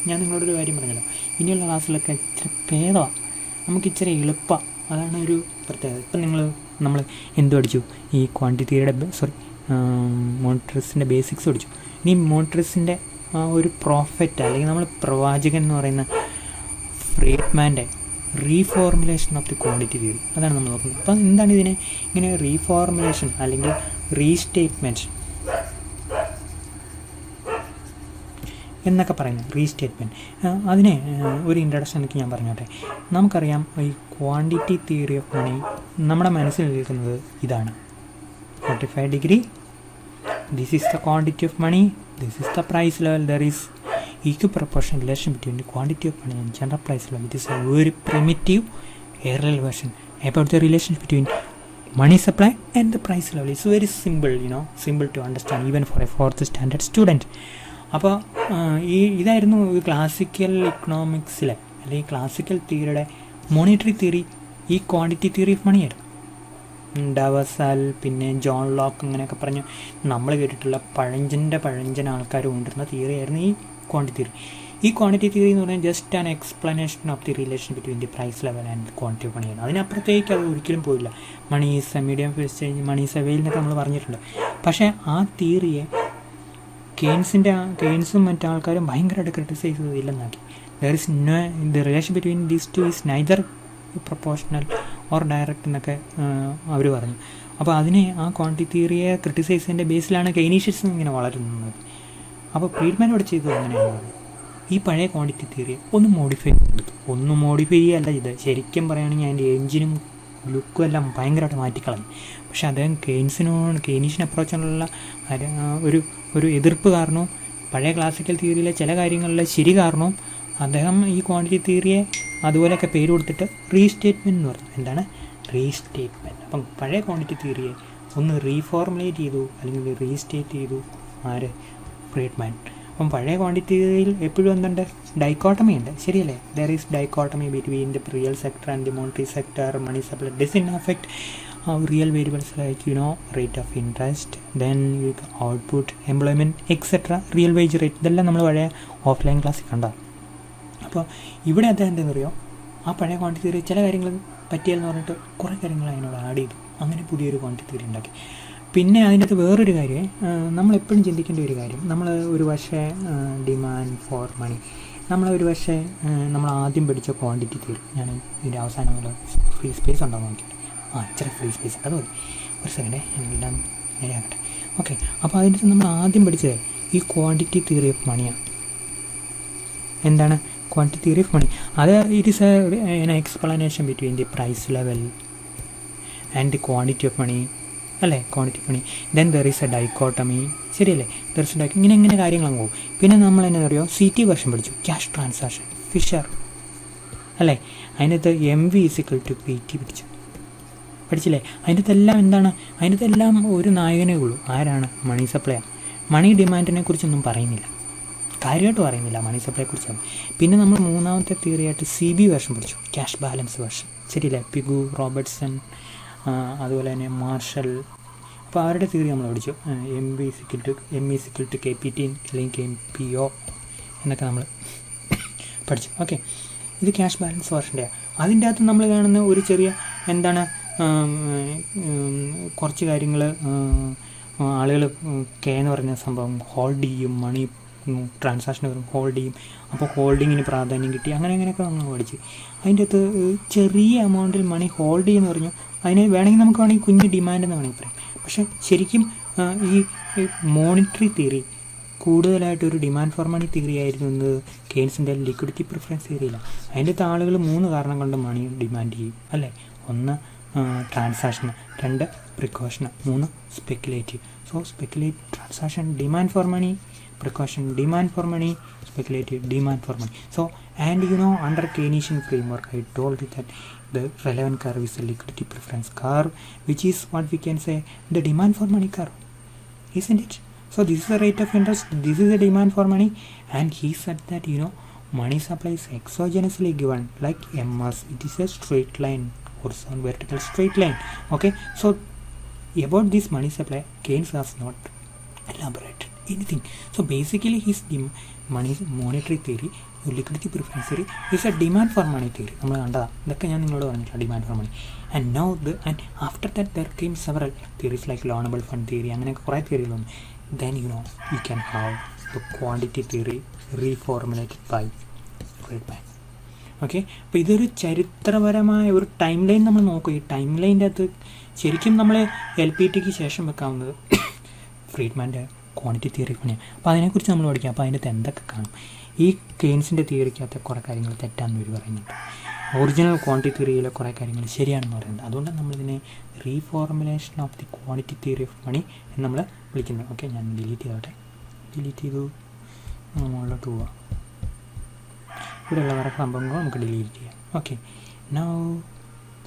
ഞാൻ നിങ്ങളോടൊരു കാര്യം പറഞ്ഞല്ലോ, ഇനിയുള്ള ക്ലാസ്സിലൊക്കെ ഇച്ചിരി ഭേദമാണ്, നമുക്ക് ഇച്ചിരി എളുപ്പമാണ്. അതാണ് ഒരു പ്രത്യേകത. ഇപ്പം നമ്മൾ എന്ത് പഠിച്ചു? ഈ ക്വാണ്ടിറ്റിയുടെ മോണിറ്ററിക്സിൻ്റെ ബേസിക്സ് പഠിച്ചു. ഇനി മോണിറ്ററിക്സിൻ്റെ ഒരു പ്രോഫറ്റ് അല്ലെങ്കിൽ നമ്മൾ പ്രവാചകൻ എന്ന് പറയുന്ന ഫ്രീഡ്മാൻ്റെ റീഫോർമുലേഷൻ ഓഫ് ദി ക്വാണ്ടിറ്റി തിയറി, അതാണ് നമ്മൾ നോക്കുന്നത്. അപ്പം എന്താണ് ഇതിനെ ഇങ്ങനെ റീഫോർമുലേഷൻ അല്ലെങ്കിൽ റീസ്റ്റേറ്റ്മെൻറ്റ് എന്നൊക്കെ പറയുന്നത്? റീസ്റ്റേറ്റ്മെൻറ്റ്, അതിനെ ഒരു ഇൻട്രഡക്ഷൻ എനിക്ക് ഞാൻ പറഞ്ഞോട്ടെ. നമുക്കറിയാം ഈ ക്വാണ്ടിറ്റി തിയറി ഓഫ് മണി നമ്മുടെ മനസ്സിൽ നിൽക്കുന്നത് ഇതാണ്. 45 degree, this is the quantity of money, this is the price level. There is equiproportional relation between the quantity of money and general price level. It is a very primitive aerial version about the relationship between money supply and the price level. It's very simple, simple to understand even for a 4th standard student. അപ്പോൾ ഇതായിരുന്നു classical ഇക്കണോമിക്സിലെ അല്ലെങ്കിൽ classical തിയറിയുടെ monetary theory, ഈ quantity theory of മണി ആയിരുന്നു. ഡവസാൽ, പിന്നെ John Locke, അങ്ങനെയൊക്കെ പറഞ്ഞ് നമ്മൾ കേട്ടിട്ടുള്ള പഴഞ്ചൻ ആൾക്കാർ കൊണ്ടിരുന്ന തിയറി ആയിരുന്നു ഈ ക്വാണ്ടിറ്റി തിയറി. ഈ ക്വാണ്ടിറ്റി തിയറി എന്ന് പറഞ്ഞാൽ just an explanation of the relation between the price level and quantity of മണിയാണ്. അതിനപ്പുറത്തേക്ക് അത് ഒരിക്കലും പോയില്ല. Money is a medium of exchange, money is a veil എന്നൊക്കെ നമ്മൾ പറഞ്ഞിട്ടുണ്ട്. പക്ഷേ ആ തിയറിയെ കെയ്ൻസും മറ്റാൾക്കാരും ഭയങ്കരമായിട്ട് ക്രിട്ടിസൈസ് ചെയ്തില്ലെന്നാക്കി. The relation between these two is neither proportional or direct എന്നൊക്കെ അവർ പറഞ്ഞു. അപ്പോൾ ആ ക്വാണ്ടിറ്റി തിയറിയെ ക്രിട്ടിസൈസ് ചെയ്യുന്നതിൻ്റെ ബേസിലാണ് കെയ്നീഷ്യസ് ഇങ്ങനെ വളരുന്നത്. അപ്പോൾ ഫ്രീഡ്മാൻ ഇവിടെ ചെയ്തത് എങ്ങനെയാണ്? ഈ പഴയ ക്വാണ്ടിറ്റി തിയറിയെ ഒന്ന് മോഡിഫൈ ചെയ്യല്ല ഇത്. ശരിക്കും പറയുകയാണെങ്കിൽ അതിൻ്റെ എഞ്ചിനും ലുക്കും എല്ലാം ഭയങ്കരമായിട്ട് മാറ്റിക്കളഞ്ഞു. പക്ഷെ അദ്ദേഹം കെയ്നീഷ്യൻ അപ്രോച്ചിനുള്ള ഒരു എതിർപ്പ് കാരണവും പഴയ ക്ലാസിക്കൽ തിയറിയിലെ ചില കാര്യങ്ങളിലെ ശരി കാരണവും അദ്ദേഹം ഈ ക്വാണ്ടിറ്റി തിയറിയെ അതുപോലെയൊക്കെ പേര് കൊടുത്തിട്ട് റീസ്റ്റേറ്റ്മെൻറ്റ് എന്ന് പറഞ്ഞു. എന്താണ് റീസ്റ്റേറ്റ്മെൻറ്റ്? അപ്പം പഴയ ക്വാണ്ടിറ്റി തിയറിയെ ഒന്ന് റീഫോർമുലേറ്റ് ചെയ്തു അല്ലെങ്കിൽ റീസ്റ്റേറ്റ് ചെയ്തു ആര്? ഫ്രീഡ്മാൻ. അപ്പം പഴയ ക്വാണ്ടിറ്റി തിയറിയിൽ എപ്പോഴും എന്തുണ്ട്? ഡൈക്കോട്ടമി ഉണ്ട്, ശരിയല്ലേ? There is dichotomy between the real sector and the monetary sector. Money supply doesn't affect real variables like rate of interest, then output, employment, etc. real wage rate, ഇതെല്ലാം നമ്മൾ പഴയ ഓഫ്ലൈൻ ക്ലാസ്സിൽ കണ്ടാൽ. അപ്പോൾ ഇവിടെ അദ്ദേഹം എന്താണെന്ന് അറിയോ, ആ പഴയ ക്വാണ്ടിറ്റി തിയറി ചില കാര്യങ്ങൾ പറ്റിയെന്ന് പറഞ്ഞിട്ട് കുറേ കാര്യങ്ങൾ അതിനോട് ആഡ് ചെയ്തു. അങ്ങനെ പുതിയൊരു ക്വാണ്ടിറ്റി തിയറി ഉണ്ടാക്കി. പിന്നെ അതിനകത്ത് വേറൊരു കാര്യം നമ്മളെപ്പോഴും ചിന്തിക്കേണ്ട ഒരു കാര്യം, നമ്മൾ ഒരു പക്ഷേ ഡിമാൻഡ് ഫോർ മണി, നമ്മളൊരു പക്ഷേ നമ്മൾ ആദ്യം പഠിച്ച ക്വാണ്ടിറ്റി തിയറി, ഞാൻ ഇതിൻ്റെ അവസാനം ഫ്രീ സ്പേസ് ഉണ്ടോ നോക്കിയിട്ട്, ഇച്ചിരി ഫ്രീ സ്പേസ് അത് മതി, ഒരു സെക്കൻഡേ എല്ലാം നേരെയാക്കട്ടെ. ഓക്കെ, അപ്പോൾ അതിൻ്റെ നമ്മൾ ആദ്യം പഠിച്ചത് ഈ ക്വാണ്ടിറ്റി തിയറി ഓഫ് മണിയാണ്. എന്താണ് ക്വാണ്ടിറ്റി തിയറി ഓഫ് മണി? അത് it is an explanation between the price level and the quantity of money, അല്ലേ? Quantity of money. Then there is a dichotomy, ശരിയല്ലേ? ദർ ഈസ് ഡൈ ഇങ്ങനെ കാര്യങ്ങളങ്ങ് പോകും. പിന്നെ നമ്മൾ എന്നാ അറിയോ, CT വേർഷൻ പഠിച്ചു, ക്യാഷ് ട്രാൻസാക്ഷൻ, ഫിഷർ, അല്ലേ? അതിനകത്ത് MV = PT പഠിച്ചില്ലേ? അതിനകത്തെല്ലാം എന്താണ്? അതിനകത്തെല്ലാം ഒരു നായകനേ ഉള്ളൂ. ആരാണ്? Money supply. മണി ഡിമാൻഡിനെ കുറിച്ചൊന്നും പറയുന്നില്ല, കാര്യമായിട്ട് പറയുന്നില്ല മണി സപ്ലൈയെക്കുറിച്ചാണ്. പിന്നെ നമ്മൾ മൂന്നാമത്തെ തിയറിയായിട്ട് CB വേർഷൻ പഠിച്ചു, ക്യാഷ് ബാലൻസ് വേർഷൻ, ശരിയല്ലേ? പിഗു, റോബർട്ട്സൺ, അതുപോലെ തന്നെ മാർഷൽ. അപ്പോൾ അവരുടെ തിയറി നമ്മൾ പഠിച്ചു. ME = KPT അല്ലെങ്കിൽ KPO എന്നൊക്കെ നമ്മൾ പഠിച്ചു. ഓക്കെ, ഇത് ക്യാഷ് ബാലൻസ് വേർഷൻ്റെയാണ്. അതിൻ്റെ അകത്ത് നമ്മൾ കാണുന്ന ഒരു ചെറിയ എന്താണ്, കുറച്ച് കാര്യങ്ങൾ ആളുകൾ എന്ന് പറഞ്ഞ സംഭവം ഹോൾഡ് ചെയ്യും, മണി ട്രാൻസാക്ഷൻ ഹോൾഡ് ചെയ്യും. അപ്പോൾ ഹോൾഡിങ്ങിന് പ്രാധാന്യം കിട്ടി, അങ്ങനെയൊക്കെ നമ്മൾ പഠിച്ച്. അതിൻ്റെ അകത്ത് ചെറിയ എമൗണ്ടിൽ മണി ഹോൾഡ് ചെയ്യുമെന്ന് പറഞ്ഞു. അതിന് വേണമെങ്കിൽ കുഞ്ഞ് ഡിമാൻഡ് എന്ന് വേണമെങ്കിൽ പറയാം. പക്ഷേ ശരിക്കും ഈ മോണിറ്ററി തിയറി കൂടുതലായിട്ടൊരു ഡിമാൻഡ് ഫോർ മണി തിയറി ആയിരുന്നു എന്ന് കെയ്ൻസിൻ്റെ ലിക്വിഡിറ്റി പ്രിഫറൻസ് തിയറിയില്ല. അതിൻ്റെ അകത്ത് ആളുകൾ 3 കാരണം കൊണ്ട് മണി ഡിമാൻഡ് ചെയ്യും, അല്ലേ? 1 transaction, 2 precaution, 3 speculative. So speculative transaction demand for money, precaution demand for money, speculative demand for money. So and under Keynesian framework I told you that the relevant curve is the liquidity preference curve, which is what we can say the demand for money curve, isn't it? So this is the rate of interest, this is the demand for money, and he said that money supply is exogenously given like MS. It is a straight line, horizontal vertical straight line. Okay, so about this money supply Keynes has not elaborated. anything. So basically his money monetary theory, liquidity preference theory is a demand for money theory. നമ്മൾ കണ്ടതാണ്, ഇതൊക്കെ ഞാൻ നിങ്ങളോട് പറഞ്ഞിട്ടില്ല, demand for money. And after that there came several theories like loanable fund theory, അങ്ങനെയൊക്കെ കുറേ തിയറികൾ വന്നു. Then you can have the quantity theory reformulated by Friedman. Okay, അപ്പോൾ ഇതൊരു ചരിത്രപരമായ ഒരു ടൈം ലൈൻ നമ്മൾ നോക്കും. ഈ ടൈം ലൈൻ്റെ അകത്ത് ശരിക്കും നമ്മൾ LPTക്ക് ശേഷം വെക്കാവുന്നത് ഫ്രീഡ്മാൻ്റെ ക്വാണ്ടിറ്റി തിയറി പണിയാണ്. അപ്പോൾ അതിനെക്കുറിച്ച് നമ്മൾ പഠിക്കാം. അപ്പോൾ അതിൻ്റെ അകത്ത് എന്തൊക്കെ കാണും? ഈ കെയ്ൻസിൻ്റെ തിയറിക്കകത്ത് കുറേ കാര്യങ്ങൾ തെറ്റാണെന്ന് ഇവർ പറയുന്നുണ്ട്. ഒറിജിനൽ ക്വാണ്ടിറ്റി തിയറിയിലെ കുറേ കാര്യങ്ങൾ ശരിയാണെന്ന് പറയുന്നത്. അതുകൊണ്ടാണ് നമ്മളിതിനെ reformulation of the quantity theory of money എന്ന് നമ്മൾ വിളിക്കുന്നത്. ഓക്കെ, ഞാൻ ഡിലീറ്റ് ചെയ്തു മുകളിലോട്ട് പോവാം. ഇവിടെയുള്ള വേറെ സംഭവങ്ങൾ നമുക്ക് ഡിലീറ്റ് ചെയ്യാം. ഓക്കെ,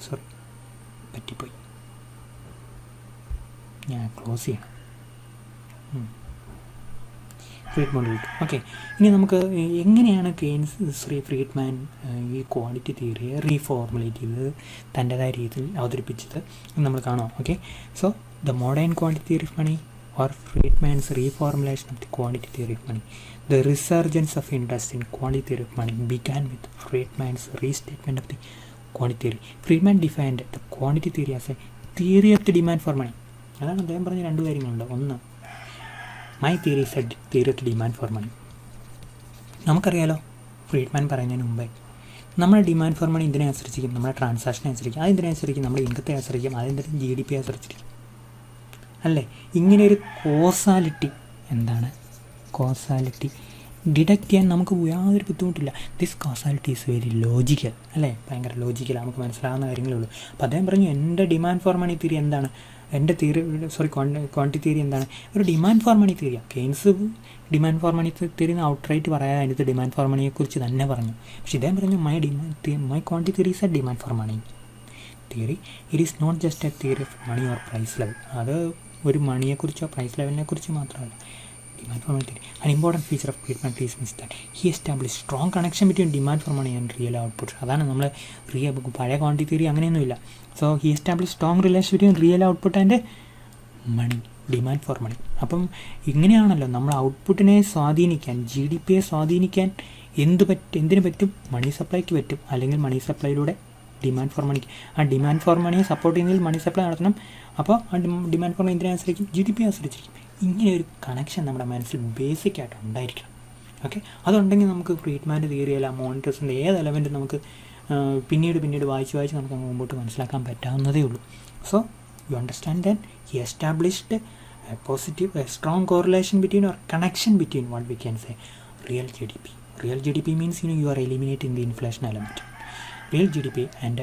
സോറി പറ്റിപ്പോയി, ഞാൻ ക്ലോസ് ചെയ്യണം. ഫ്രീഡ്മാൻ കിട്ടും. ഓക്കെ, ഇനി നമുക്ക് എങ്ങനെയാണ് ഫ്രീഡ്മാൻ ഈ ക്വാണ്ടിറ്റി തിയറിയെ റീഫോർമുലേറ്റ് ചെയ്തത്, തൻ്റെതായ രീതിയിൽ അവതരിപ്പിച്ചത് നമ്മൾ കാണാം. Okay, so the modern quantity theory of money or Fredman's reformulation of the quantity theory of money. The resurgence of interest in quantity theory of money began with Fredman's restatement of the quantity theory. Fredman defined the quantity theory as a theory of the demand for money. അതാണ് അദ്ദേഹം പറഞ്ഞ രണ്ട് കാര്യങ്ങളുണ്ട്. ഒന്ന്, my theory is a theory of the demand for money. നമുക്കറിയാലോ, Friedman പറയുന്നതിന് മുമ്പേ നമ്മുടെ ഡിമാൻഡ് ഫോർ മണി ഇതിനെ ആശ്രയിച്ചിരിക്കും, നമ്മുടെ ട്രാൻസാക്ഷനെ ആശ്രയിക്കും, അതെന്തിനെ ആശ്രയിക്കും, നമ്മുടെ ഇൻകത്തെ ആശ്രയിക്കും, അതെന്തിനും GDP ആശ്രയിച്ചിരിക്കും അല്ലേ. ഇങ്ങനെ ഒരു കോസാലിറ്റി, എന്താണ് കോസാലിറ്റി, ഡിഡക്റ്റ് ചെയ്യാൻ നമുക്ക് യാതൊരു ബുദ്ധിമുട്ടില്ല. This causality is very logical അല്ലേ, ഭയങ്കര ലോജിക്കൽ, നമുക്ക് മനസ്സിലാവുന്ന കാര്യങ്ങളേ ഉള്ളൂ. അപ്പോൾ അദ്ദേഹം പറഞ്ഞു എൻ്റെ ഡിമാൻഡ് ഫോർ മണി തിയറി എന്താണ്, എൻ്റെ തിയറി ക്വാണ്ടിറ്റി തിയറി എന്താണ്, ഒരു ഡിമാൻഡ് ഫോർ മണി തിയറിയാണ്. Keynes demand for money theory outright പറയാതെ അതിനകത്ത് ഡിമാൻഡ് ഫോർ മണിയെക്കുറിച്ച് തന്നെ പറഞ്ഞു. പക്ഷേ ഇദ്ദേഹം പറഞ്ഞു my quantity theory is a demand for money theory. It is not just a theory of money or price level. അത് ഒരു മണിയെക്കുറിച്ചോ പ്രൈസ് ലെവലിനെ കുറിച്ച് മാത്രമല്ല. Demand for money theory, an important feature of Fredman theory is that he established strong connection between demand for money and real output. അതാണ് നമ്മൾ പഴയ quantity theory അങ്ങനെയൊന്നുമില്ല. So he establish strong relation between real output and money, demand for money. അപ്പം ഇങ്ങനെയാണല്ലോ നമ്മൾ ഔട്ട്പുട്ടിനെ സ്വാധീനിക്കാൻ, GDPയെ സ്വാധീനിക്കാൻ എന്തിനു പറ്റും, മണി സപ്ലൈക്ക് പറ്റും, അല്ലെങ്കിൽ മണി സപ്ലൈയിലൂടെ ഡിമാൻഡ് ഫോർ മണിക്ക്. ആ ഡിമാൻഡ് ഫോർ മണിയെ സപ്പോർട്ട് ചെയ്യുന്നതിൽ മണി സപ്ലൈ നടത്തണം. അപ്പോൾ ആ ഡിമാൻഡ് ഫോർ മണി എന്തിനെ ആശ്രയിക്കും, GDP ആശ്രയിച്ചിരിക്കും. ഇങ്ങനെ ഒരു കണക്ഷൻ നമ്മുടെ മനസ്സിൽ ബേസിക്കായിട്ട് ഉണ്ടായിരിക്കണം. ഓക്കെ, അതുണ്ടെങ്കിൽ നമുക്ക് ഫ്രീഡ്മാൻ്റെ തിയറി അല്ല മോണിറ്റേഴ്സിൻ്റെ ഏത് എലമെൻറ്റും നമുക്ക് പിന്നീട് വായിച്ച് നമുക്ക് മുമ്പോട്ട് മനസ്സിലാക്കാൻ പറ്റാവുന്നതേ ഉള്ളൂ. So you understand that he established A strong correlation between or connection between what we can say real GDP. Real GDP means you are eliminating the inflation element, real GDP and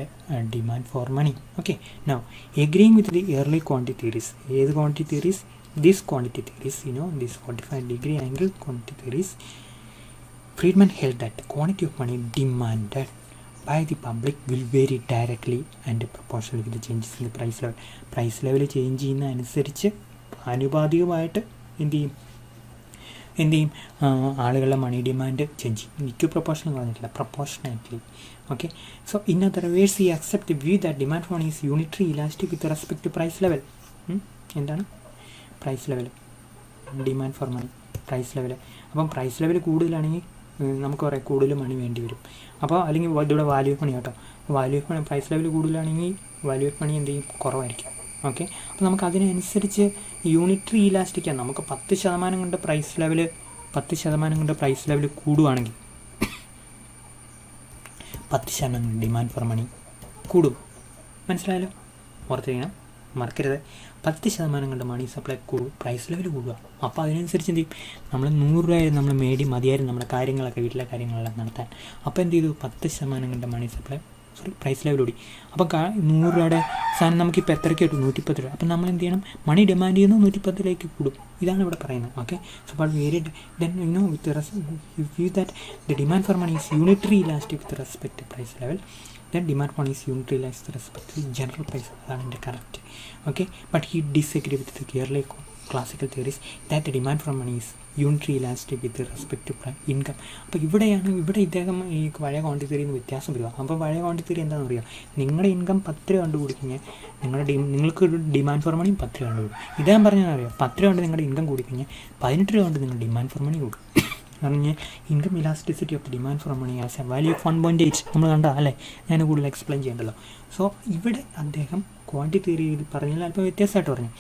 demand for money. Okay, now agreeing with the early quantity theories, these quantity theories, this 45-degree angle quantity theories, Fredman held that the quantity of money demanded by the public will vary directly and proportionally with the changes in the price level change ചെയ്യുന്ന അനുസരിച്ച് ആനുപാതികമായിട്ട് എന്ത് ചെയ്യും, ആളുകളുടെ money demand change ചെയ്യും. എനിക്ക് proportional പറഞ്ഞിട്ടില്ല, proportionately. Okay, so in other words he accept view that demand for money is unitary elastic with respect to price level. എന്താണ് price level, demand for money price level. അപ്പം price level കൂടുതലാണെങ്കിൽ നമുക്ക് പറയാം കൂടുതൽ മണി വേണ്ടി വരും. അപ്പോൾ അല്ലെങ്കിൽ ഇതിവിടെ വാല്യൂ ഓഫ് മണി കേട്ടോ, value of money price level കൂടുതലാണെങ്കിൽ വാല്യൂ ഓഫ് മണി എന്ത് ചെയ്യും, കുറവായിരിക്കും. ഓക്കെ, അപ്പോൾ നമുക്ക് അതിനനുസരിച്ച് യൂണിറ്ററി ഇലാസ്റ്റിക്കാണ്. നമുക്ക് 10% കൊണ്ട് പ്രൈസ് ലെവൽ കൂടുകയാണെങ്കിൽ 10% ഡിമാൻഡ് ഫോർ മണി കൂടും. മനസ്സിലായല്ലോ, ഓർത്തിരിക്കണം, മറക്കരുത്. 10% കൊണ്ട് മണി സപ്ലൈ കൂടും, പ്രൈസ് ലെവൽ കൂടുക. അപ്പോൾ അതിനനുസരിച്ച് എന്ത് ചെയ്യും, നമ്മൾ 100 രൂപയായിരുന്നു നമ്മൾ മതിയായിരുന്നു നമ്മുടെ കാര്യങ്ങളൊക്കെ, വീട്ടിലെ കാര്യങ്ങളെല്ലാം നടത്താൻ. അപ്പോൾ എന്ത് ചെയ്തു, 10% കൊണ്ട് മണി സപ്ലൈ പ്രൈസ് ലെവൽ കൂടി. അപ്പോൾ 100 രൂപയുടെ സാധനം നമുക്കിപ്പോൾ എത്രയ്ക്ക് കിട്ടും, 110 രൂപ. അപ്പം നമ്മൾ എന്ത് ചെയ്യണം, മണി ഡിമാൻഡ് ചെയ്യുന്നു 110 കൂടും. ഇതാണ് ഇവിടെ പറയുന്നത്. Okay, so but varied then view that the demand for money is unitary elastic with respect to price level, then demand for money is unitary elastic with respect to general price. അതാണ് എൻ്റെ correct. Okay, but he disagree with the classical theories that the demand for money is unitary elastic with respect to income. അപ്പോൾ ഇവിടെ ഇദ്ദേഹം ഈ പഴയ quantity തിയറിയിൽ നിന്ന് വ്യത്യാസം വരിക. അപ്പോൾ പഴയ ക്വാണ്ടിറ്റി തിയറി എന്താണെന്ന് പറയുക, നിങ്ങളുടെ ഇൻകം 10 രൂപ കണ്ടുപിടിക്കഴിഞ്ഞാൽ നിങ്ങൾക്ക് ഡിമാൻഡ് ഫോർ മണി 10 രൂപ കണ്ടുപിടിക്കും. ഇദ്ദേഹം പറഞ്ഞാൽ അറിയാം, 10 രൂപ കൊണ്ട് നിങ്ങളുടെ ഇൻകം കൂടിക്കഴിഞ്ഞാൽ 18 രൂപ കൊണ്ട് നിങ്ങൾ ഡിമാൻഡ് ഫോർ മണി കൂടും. പറഞ്ഞാൽ income elasticity of the demand for money as a value of 1.8 നമ്മൾ കണ്ടാൽ അല്ലേ, ഞാൻ കൂടുതൽ എക്സ്പ്ലെയിൻ ചെയ്യണ്ടല്ലോ. സോ ഇവിടെ അദ്ദേഹം ക്വാണ്ടിറ്റി തിയറിയിൽ പറഞ്ഞാൽ അല്പം വ്യത്യാസമായിട്ട് പറഞ്ഞു.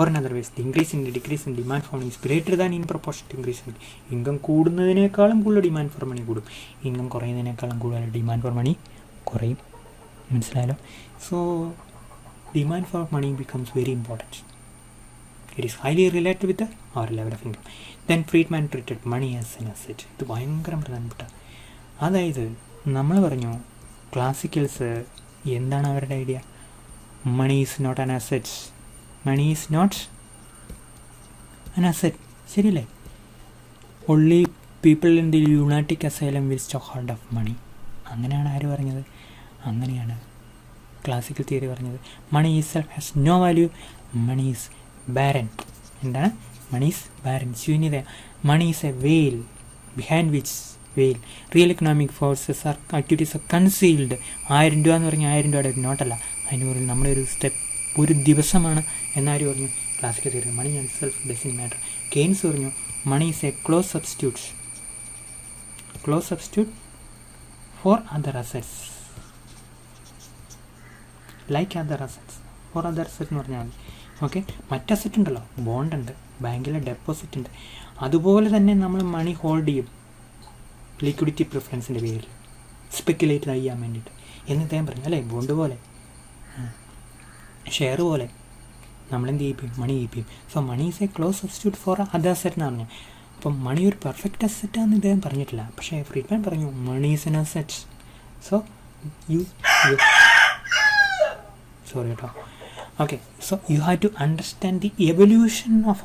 Or in other ways, the increase in the decrease in demand for money is greater than in proportion to increase in income കൂടുന്നതിനേക്കാളും കൂടുതൽ ഡിമാൻഡ് ഫോർ മണി കൂടും, ഇൻകം കുറയുന്നതിനേക്കാളും കൂടുതൽ ഡിമാൻഡ് ഫോർ മണി കുറയും. മനസ്സിലായല്ലോ? So demand for money becomes very important. It is highly related with our level of income. Then Friedman treated money as an asset. ഇത് ഭയങ്കര പ്രധാനപ്പെട്ട. അതായത് നമ്മൾ പറഞ്ഞു ക്ലാസിക്കൽസ് എന്താണ് അവരുടെ idea, money is not an asset. Money is not an asset, ശരിയല്ലേ? Only people in the lunatic asylum will stock hold of money. അങ്ങനെയാണ് ആര് പറഞ്ഞത്? അങ്ങനെയാണ് ക്ലാസിക്കൽ തിയറി പറഞ്ഞത്. Money is self has no value, money is barren. എന്താണ്? Money is barren, ശൂന്യത. Money is a veil behind which veil real economic forces are activities are concealed. 1000 രൂപ എന്ന് പറഞ്ഞാൽ 1000 രൂപയുടെ ഒരു നോട്ടല്ല, അതിന് പറയും നമ്മളൊരു സ്റ്റെപ്പ്, ഒരു ദിവസമാണ് എന്നാര് പറഞ്ഞു? Classical theory. Money and self doesn't matter. Keynes പറഞ്ഞു money is a close substitute for other assets, like other assets. For other asset എന്ന് പറഞ്ഞാൽ ഓക്കെ, മറ്റസെറ്റ് ഉണ്ടല്ലോ, ബോണ്ട് ഉണ്ട്, ബാങ്കിലെ ഡെപ്പോസിറ്റ് ഉണ്ട്, അതുപോലെ തന്നെ നമ്മൾ മണി ഹോൾഡ് ചെയ്യും ലിക്വിഡിറ്റി പ്രിഫറൻസിൻ്റെ പേരിൽ സ്പെക്കുലേറ്റ് ചെയ്യാൻ വേണ്ടിയിട്ട് എന്ന് അദ്ദേഹം പറഞ്ഞു അല്ലേ. ബോണ്ട് പോലെ, ഷെയർ പോലെ നമ്മളെന്ത് ചെയ്യിപ്പിക്കും? മണി ചെയ്യിപ്പിക്കും. So money is a close substitute for other asset എന്ന് പറഞ്ഞു. അപ്പം മണി ഒരു പെർഫെക്റ്റ് അസറ്റാണെന്ന് ഇദ്ദേഹം പറഞ്ഞിട്ടില്ല, പക്ഷേ ഫ്രീഡ്മാൻ പറഞ്ഞു money is an asset. So sorry കേട്ടോ. Okay, so you have to understand the evolution of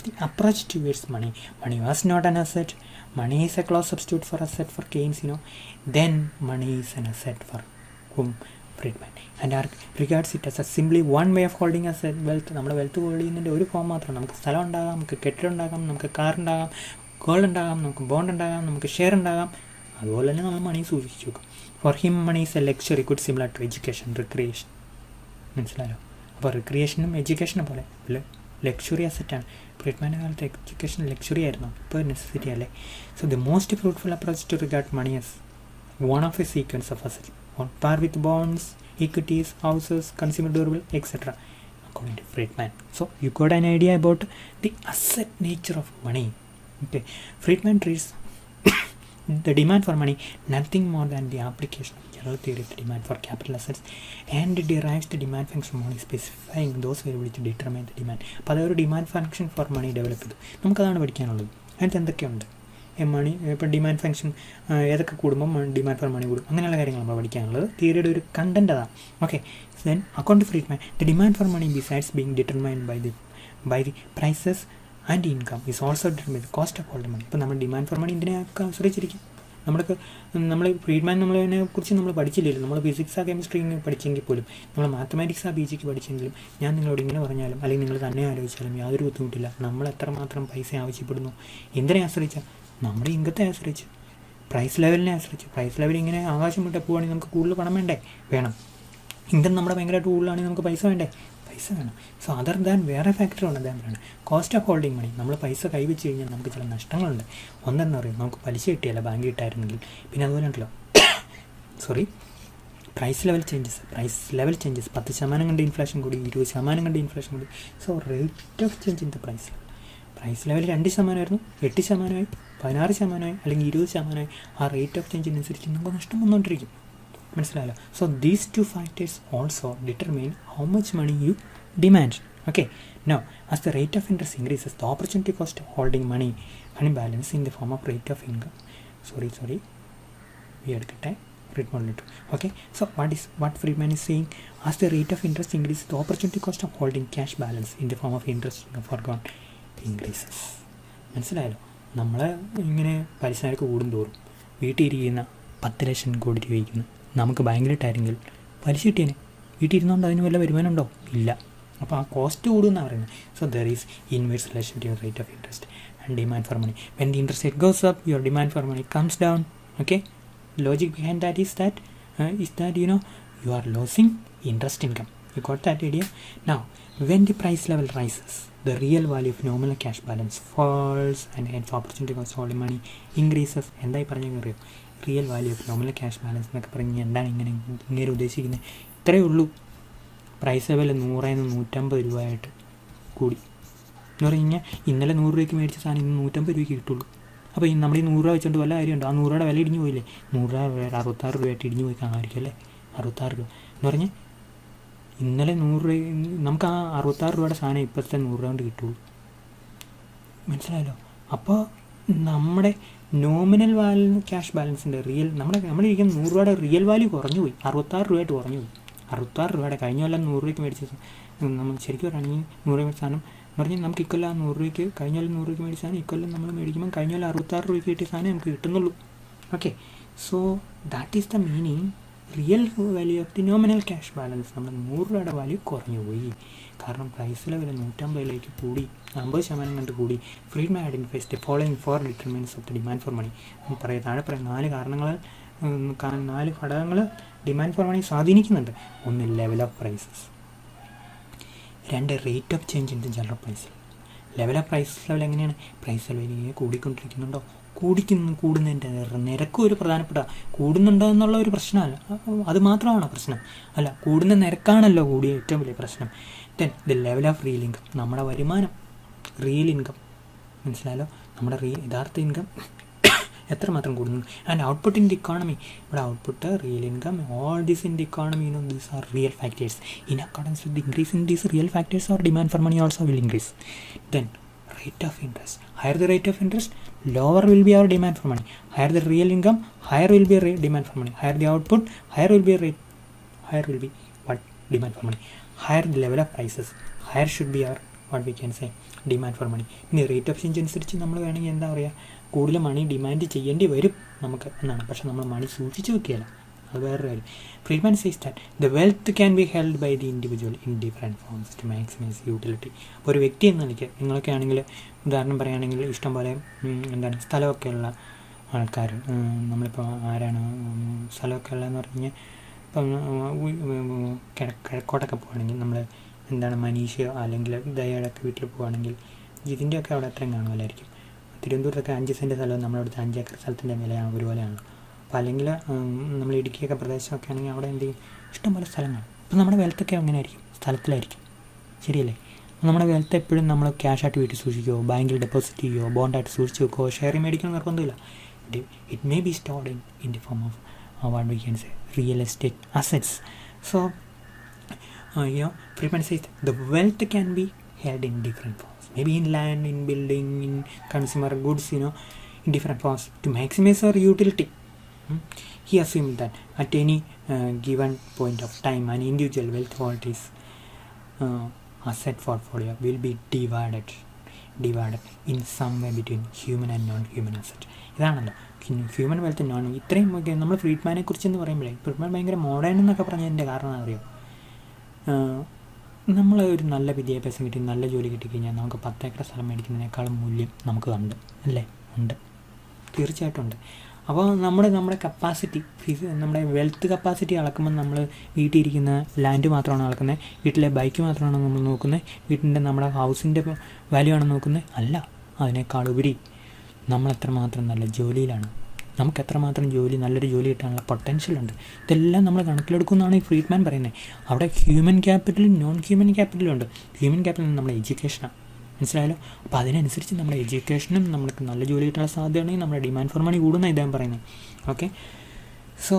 the approach towards money. Money was not an asset. Money is a close substitute for asset for Keynes, Then money is an asset for whom? Fredman. And regards it as a simply one way of holding asset wealth. നമ്മുടെ wealth hold ചെയ്യുന്നതിൻ്റെ ഒരു form മാത്രമാണ്. നമുക്ക് സ്ഥലം ഉണ്ടാകാം, നമുക്ക് കെട്ടിടം ഉണ്ടാകാം, നമുക്ക് കാർ ഉണ്ടാകാം, ഗോൾഡ് ഉണ്ടാകാം, നമുക്ക് ബോണ്ട് ഉണ്ടാകാം, നമുക്ക് ഷെയർ ഉണ്ടാകാം. അതുപോലെ തന്നെ നമ്മൾ മണി സൂക്ഷിച്ചു വെക്കും. For him money is a luxury good similar to education, recreation. മനസ്സിലായോ? അപ്പോൾ റിക്രിയേഷനും എഡ്യൂക്കേഷനും പോലെ ലക്ഷറി അസറ്റാണ്. ഫ്രീഡ്മാൻ്റെ കാലത്ത് എഡ്യൂക്കേഷൻ ലക്ഷറി ആയിരുന്നു, ഇപ്പോൾ നെസസിറ്റി അല്ലേ. So the most fruitful approach to regard money as one of a sequence of assets on par with bonds, equities, houses, consumer durable, etc. according to Fredman. So you got an idea about the asset nature of money. Okay, Fredman treats the demand for money nothing more than the application of general theory of the demand for capital assets and derives the demand function for money, specifying those variables to determine the demand. അപ്പോൾ അതൊരു demand function for money develop ചെയ്തു. നമുക്കതാണ് പഠിക്കാനുള്ളത്. അതിനകത്ത് എന്തൊക്കെയുണ്ട്? മണി ഇപ്പോൾ demand function ഏതൊക്കെ കൂടുമ്പോൾ ഡിമാൻഡ് ഫോർ മണി കൂടും, അങ്ങനെയുള്ള കാര്യങ്ങൾ നമ്മൾ പഠിക്കാനുള്ളത്. തിയറിയുടെ ഒരു കണ്ടന്റ് അതാണ്. Okay, then according to Friedman the demand for money besides being determined by the prices and income is also determined the cost of holding money. ഇപ്പോൾ നമ്മൾ ഡിമാൻഡ് ഫോർ മണി ഇതിനെയൊക്കെ ആശ്രയിച്ചിരിക്കും. നമ്മൾ ഫ്രീഡ്മാൻ നമ്മളതിനെ കുറിച്ച് നമ്മൾ പഠിച്ചില്ലല്ലോ. നമ്മൾ ഫിസിക്സാ കെമിസ്ട്രി പഠിച്ചെങ്കിൽ പോലും, നമ്മൾ മാത്തമാറ്റിക്സാ പി ജിക്ക് പഠിച്ചെങ്കിലും, ഞാൻ നിങ്ങളോട് ഇങ്ങനെ പറഞ്ഞാലും അല്ലെങ്കിൽ നിങ്ങൾ തന്നെ ആലോചിച്ചാലും യാതൊരു ബുദ്ധിമുട്ടില്ല. നമ്മൾ എത്രമാത്രം പൈസ ആവശ്യപ്പെടുന്നു, എന്തിനെ ആശ്രയിച്ചാൽ? നമ്മുടെ ഇൻകത്തെ ആശ്രയിച്ച്, പ്രൈസ് ലെവലിനെ ആശ്രയിച്ച്. പ്രൈസ് ലെവൽ ഇങ്ങനെ ആകാശം വിട്ട് പോവുകയാണെങ്കിൽ നമുക്ക് കൂടുതൽ പണം വേണ്ടേ? വേണം. ഇൻകം നമ്മുടെ ഭയങ്കരമായിട്ട് കൂടുതലാണെങ്കിൽ നമുക്ക് പൈസ വേണ്ടേ? പൈസ വേണം. സോ അതർ ദാൻ വേറെ ഫാക്ടറാണ് അദ്ദേഹം പറയുന്നത് കോസ്റ്റ് ഓഫ് ഹോൾഡിംഗ് മണി. നമ്മൾ പൈസ കൈവച്ച് കഴിഞ്ഞാൽ നമുക്ക് ചില നഷ്ടങ്ങളുണ്ട്. ഒന്നെന്ന് പറയും, നമുക്ക് പലിശ കിട്ടിയല്ല ബാങ്ക് കിട്ടായിരുന്നെങ്കിൽ. പിന്നെ അതുപോലെ ഉണ്ടല്ലോ പ്രൈസ് ലെവൽ ചേഞ്ചസ് 10% കണ്ട് ഇൻഫ്ലേഷൻ കൂടി, 20% കണ്ട് ഇൻഫ്ലേഷൻ കൂടി. So rate of change in the price level 2% 8%, 16%, അല്ലെങ്കിൽ 20%. ആ റേറ്റ് ഓഫ് ചേഞ്ചിനനുസരിച്ച് നമുക്ക് നഷ്ടം വന്നുകൊണ്ടിരിക്കും. മനസ്സിലായല്ലോ? So these two factors also determine how much money you demand. Okay, no as the rate of interest increases the opportunity cost of holding money unbalance in the form of rate of income. എടുക്കട്ടെ Fredman. Okay, so what Fredman is saying, as the rate of interest increases, the opportunity cost of holding cash balance in the form of interest foregone increases. മനസ്സിലായല്ലോ? നമ്മൾ ഇങ്ങനെ പലിശനിരക്ക് കൂടുന്തോറും വീട്ടിലിരിക്കുന്ന 10 ലക്ഷം കോടി രൂപയ്ക്ക് നമുക്ക് ബാങ്കിലിട്ടായിരുന്നെങ്കിൽ പലിശ കിട്ടിയേനെ. വീട്ടിൽ ഇരുന്നുകൊണ്ട് അതിന് വല്ല വരുമാനം ഉണ്ടോ? ഇല്ല. അപ്പോൾ ആ കോസ്റ്റ് കൂടുമെന്നാണ് പറയുന്നത്. So there is inverse relation between rate of interest and demand for money. When the interest rate goes up, your demand for money comes down. Okay, logic behind that is that you are losing interest income. You got that idea? Now, when the price level rises, the real value of nominal cash balance falls and hence opportunity cost of money increases. എന്തായി പറഞ്ഞറിയോ? Real value of nominal cash balance എന്നൊക്കെ പറഞ്ഞ് എന്താണ് ഇങ്ങനെ ഉദ്ദേശിക്കുന്നത്? ഇത്രയേ ഉള്ളൂ. Price level 100 150 രൂപയായിട്ട് കൂടി എന്ന് പറഞ്ഞു കഴിഞ്ഞാൽ ഇന്നലെ 100 രൂപയ്ക്ക് മേടിച്ച സാധനം ഇന്ന് 150 രൂപയ്ക്ക് കിട്ടുള്ളൂ. അപ്പോൾ ഈ നമ്മൾ ഈ 100 രൂപ വെച്ചുകൊണ്ട് വല്ല കാര്യമുണ്ടോ? ആ 100 രൂപയുടെ വില ഇടിഞ്ഞു പോയില്ലേ? 100 രൂപ 66 രൂപയായിട്ട് ഇടിഞ്ഞു പോയി കാണാമായിരിക്കും അല്ലേ? 66 രൂപ എന്ന് പറഞ്ഞാൽ ഇന്നലെ 100 രൂപ നമുക്ക് ആ 66 രൂപയുടെ സാധനം ഇപ്പോഴത്തെ 100 രൂപ കൊണ്ട് കിട്ടുള്ളൂ. മനസ്സിലായല്ലോ? അപ്പോൾ നമ്മുടെ നോമിനൽ വാല്യൂ ക്യാഷ് ബാലൻസിൻ്റെ നമ്മളിരിക്കുന്ന 100 രൂപയുടെ റിയൽ വാല്യൂ കുറഞ്ഞു പോയി, 66 രൂപയായിട്ട് കുറഞ്ഞു പോയി. 66 രൂപയുടെ കഴിഞ്ഞ കൊല്ലം 100 രൂപയ്ക്ക് മേടിച്ച നമ്മൾ ശരിക്കും പറയുകയാണെങ്കിൽ 100 രൂപ സാധനം എന്ന് പറഞ്ഞാൽ നമുക്ക് ഇക്കൊല്ലം 100 രൂപയ്ക്ക് കഴിഞ്ഞ കൊല്ലം 100 രൂപയ്ക്ക് മേടിച്ച സാധനം ഇക്കൊല്ലം നമ്മൾ മേടിക്കുമ്പോൾ കഴിഞ്ഞ കൊല്ലം 66 രൂപയ്ക്ക് കിട്ടിയ സാധനം നമുക്ക് കിട്ടുന്നുള്ളൂ. Okay, so that is the meaning real value of the nominal cash balance. നമ്മുടെ 100 രൂപയുടെ വാല്യൂ കുറഞ്ഞു പോയി, കാരണം പ്രൈസ് ലെവൽ 150 കൂടി, 50% കണ്ട് കൂടി. Friedman identifies the following 4 determinants of the demand for money. താഴെ പറയാം 4 ഘടകങ്ങൾ ഡിമാൻഡ് ഫോർ മണി സ്വാധീനിക്കുന്നുണ്ട്. 1 level of prices, 2 rate of change in the general price. Level of price level എങ്ങനെയാണ്? പ്രൈസ് ലെവൽ ഇങ്ങനെ കൂടിക്കൊണ്ടിരിക്കുന്നുണ്ടോ? കൂടുന്നതിൻ്റെ നിരക്കും ഒരു പ്രധാനപ്പെട്ട, കൂടുന്നുണ്ടോ എന്നുള്ള ഒരു പ്രശ്നമല്ല, അത് മാത്രമാണ് പ്രശ്നം അല്ല, കൂടുന്ന നിരക്കാണല്ലോ കൂടിയ ഏറ്റവും വലിയ പ്രശ്നം. Then the level of real income, നമ്മുടെ വരുമാനം, റിയൽ ഇൻകം, മനസ്സിലായല്ലോ? നമ്മുടെ യഥാർത്ഥ ഇൻകം എത്രമാത്രം കൂടുന്നു. And output in the economy, ഇവിടെ output, real income, all this in the economy, these are real factors. In accordance with the increase in these real factors or demand for money also will increase. Then rate of interest, higher the rate of interest, lower will be our demand for money. Higher the real income, higher will be demand for money. Higher the output, higher will be what? Demand for money. Higher the level of prices, higher should be our what we can say demand for money. ഇനി rate of change അനുസരിച്ച് നമ്മൾ വേണമെങ്കിൽ എന്താ പറയുക, കൂടുതൽ money demand ചെയ്യേണ്ടി വരും നമുക്ക് എന്നാണ്. പക്ഷെ നമ്മൾ മണി സൂക്ഷിച്ച് വെക്കുകയല്ല, അത് വേറൊരു കാര്യം. Friedman says that the wealth can be held by the individual in different forms to maximise utility. ഒരു വ്യക്തി എന്ന നിലയ്ക്ക് നിങ്ങളൊക്കെ ആണെങ്കിൽ, ഉദാഹരണം പറയുകയാണെങ്കിൽ, ഇഷ്ടം പോലെ സ്ഥലമൊക്കെ ഉള്ള ആൾക്കാർ, നമ്മളിപ്പോൾ ആരാണ് സ്ഥലമൊക്കെ ഉള്ളതെന്ന് പറഞ്ഞു കഴിഞ്ഞാൽ, ഇപ്പം കിഴക്കോട്ടൊക്കെ പോവുകയാണെങ്കിൽ നമ്മൾ മനീഷയോ അല്ലെങ്കിൽ ദയയുടെയൊക്കെ വീട്ടിൽ പോവുകയാണെങ്കിൽ ഇതിൻ്റെയൊക്കെ അവിടെ അത്രയും കാണുമല്ലായിരിക്കും. തിരുവനന്തപുരത്തൊക്കെ 5 സെൻറ്റ് സ്ഥലവും നമ്മുടെ അടുത്ത് 5 ഏക്കർ സ്ഥലത്തിൻ്റെ വിലയാണ് ഒരുപോലെയാണ്. അപ്പോൾ അല്ലെങ്കിൽ നമ്മൾ ഇടുക്കിയൊക്കെ പ്രദേശമൊക്കെ ആണെങ്കിൽ അവിടെ എന്ത് ചെയ്യും, ഇഷ്ടംപോലെ സ്ഥലങ്ങൾ. അപ്പോൾ നമ്മുടെ വെൽത്തൊക്കെ അങ്ങനെ ആയിരിക്കും, സ്ഥലത്തിലായിരിക്കും, ശരിയല്ലേ? നമ്മുടെ വെൽത്ത് എപ്പോഴും നമ്മൾ ക്യാഷായിട്ട് വീട്ടിൽ സൂക്ഷിക്കുമോ, ബാങ്കിൽ ഡെപ്പോസിറ്റ് ചെയ്യുമോ, ബോണ്ടായിട്ട് സൂക്ഷിച്ച് വെക്കുമോ, ഷെയർ മേടിക്കണം നിർബന്ധമില്ല. It may be stored in the form of what we can say real estate assets. So Fredman says the wealth can be held in different forms, maybe in land, in building, in consumer goods, in different forms to maximize our utility. He assumed that at any given point of time an individual wealth holders asset portfolio will be divided in some way between human and non-human asset. ഇതാണല്ലോ human wealth non. ഇത്രയും നമ്മൾ ഫ്രീഡ്മാനെ കുറിച്ചെന്ന് പറയുമ്പോഴേ, Friedman ഭയങ്കര modern എന്നൊക്കെ പറഞ്ഞതിൻ്റെ കാരണം അറിയോ, നമ്മൾ ഒരു നല്ല വിദ്യാഭ്യാസം കിട്ടി നല്ല ജോലി കിട്ടിക്കഴിഞ്ഞാൽ നമുക്ക് 10 ഏക്കർ സ്ഥലം മേടിക്കുന്നതിനേക്കാളും മൂല്യം നമുക്ക് ഉണ്ട്, തീർച്ചയായിട്ടും ഉണ്ട്. അപ്പോൾ നമ്മുടെ കപ്പാസിറ്റി, നമ്മുടെ വെൽത്ത് കപ്പാസിറ്റി അളക്കുമ്പോൾ നമ്മൾ വീട്ടിലിരിക്കുന്ന ലാൻഡ് മാത്രമാണ് അളക്കുന്നത്, വീട്ടിലെ ബൈക്ക് മാത്രമാണ് നമ്മൾ നോക്കുന്നത്, വീട്ടിൻ്റെ നമ്മുടെ ഹൗസിൻ്റെ വാല്യൂ ആണ് നോക്കുന്നത്? അല്ല, അതിനേക്കാളുപരി നമ്മൾ എത്രമാത്രം നല്ല ജോലിയിലാണ്, നമുക്ക് എത്രമാത്രം നല്ലൊരു ജോലി കിട്ടാനുള്ള പൊട്ടൻഷ്യലുണ്ട്. ഇതെല്ലാം നമ്മൾ കണക്കിലെടുക്കുമെന്നാണ് ഈ ഫ്രീഡ്മാൻ പറയുന്നത്. അവിടെ ഹ്യൂമൻ ക്യാപിറ്റലും നോൺ ഹ്യൂമൻ ക്യാപിറ്റലും ഉണ്ട്. ഹ്യൂമൻ ക്യാപിറ്റൽ നമ്മുടെ എഡ്യൂക്കേഷനാണ്, മനസ്സിലായല്ലോ? അപ്പോൾ അതിനനുസരിച്ച് നമ്മുടെ എഡ്യൂക്കേഷനും നമുക്ക് നല്ല ജോലി കിട്ടാനുള്ള സാധ്യതയാണെങ്കിൽ നമ്മുടെ ഡിമാൻഡ് ഫോർ മണി കൂടുന്ന ഇദ്ദേഹം പറയുന്നത്. Okay, so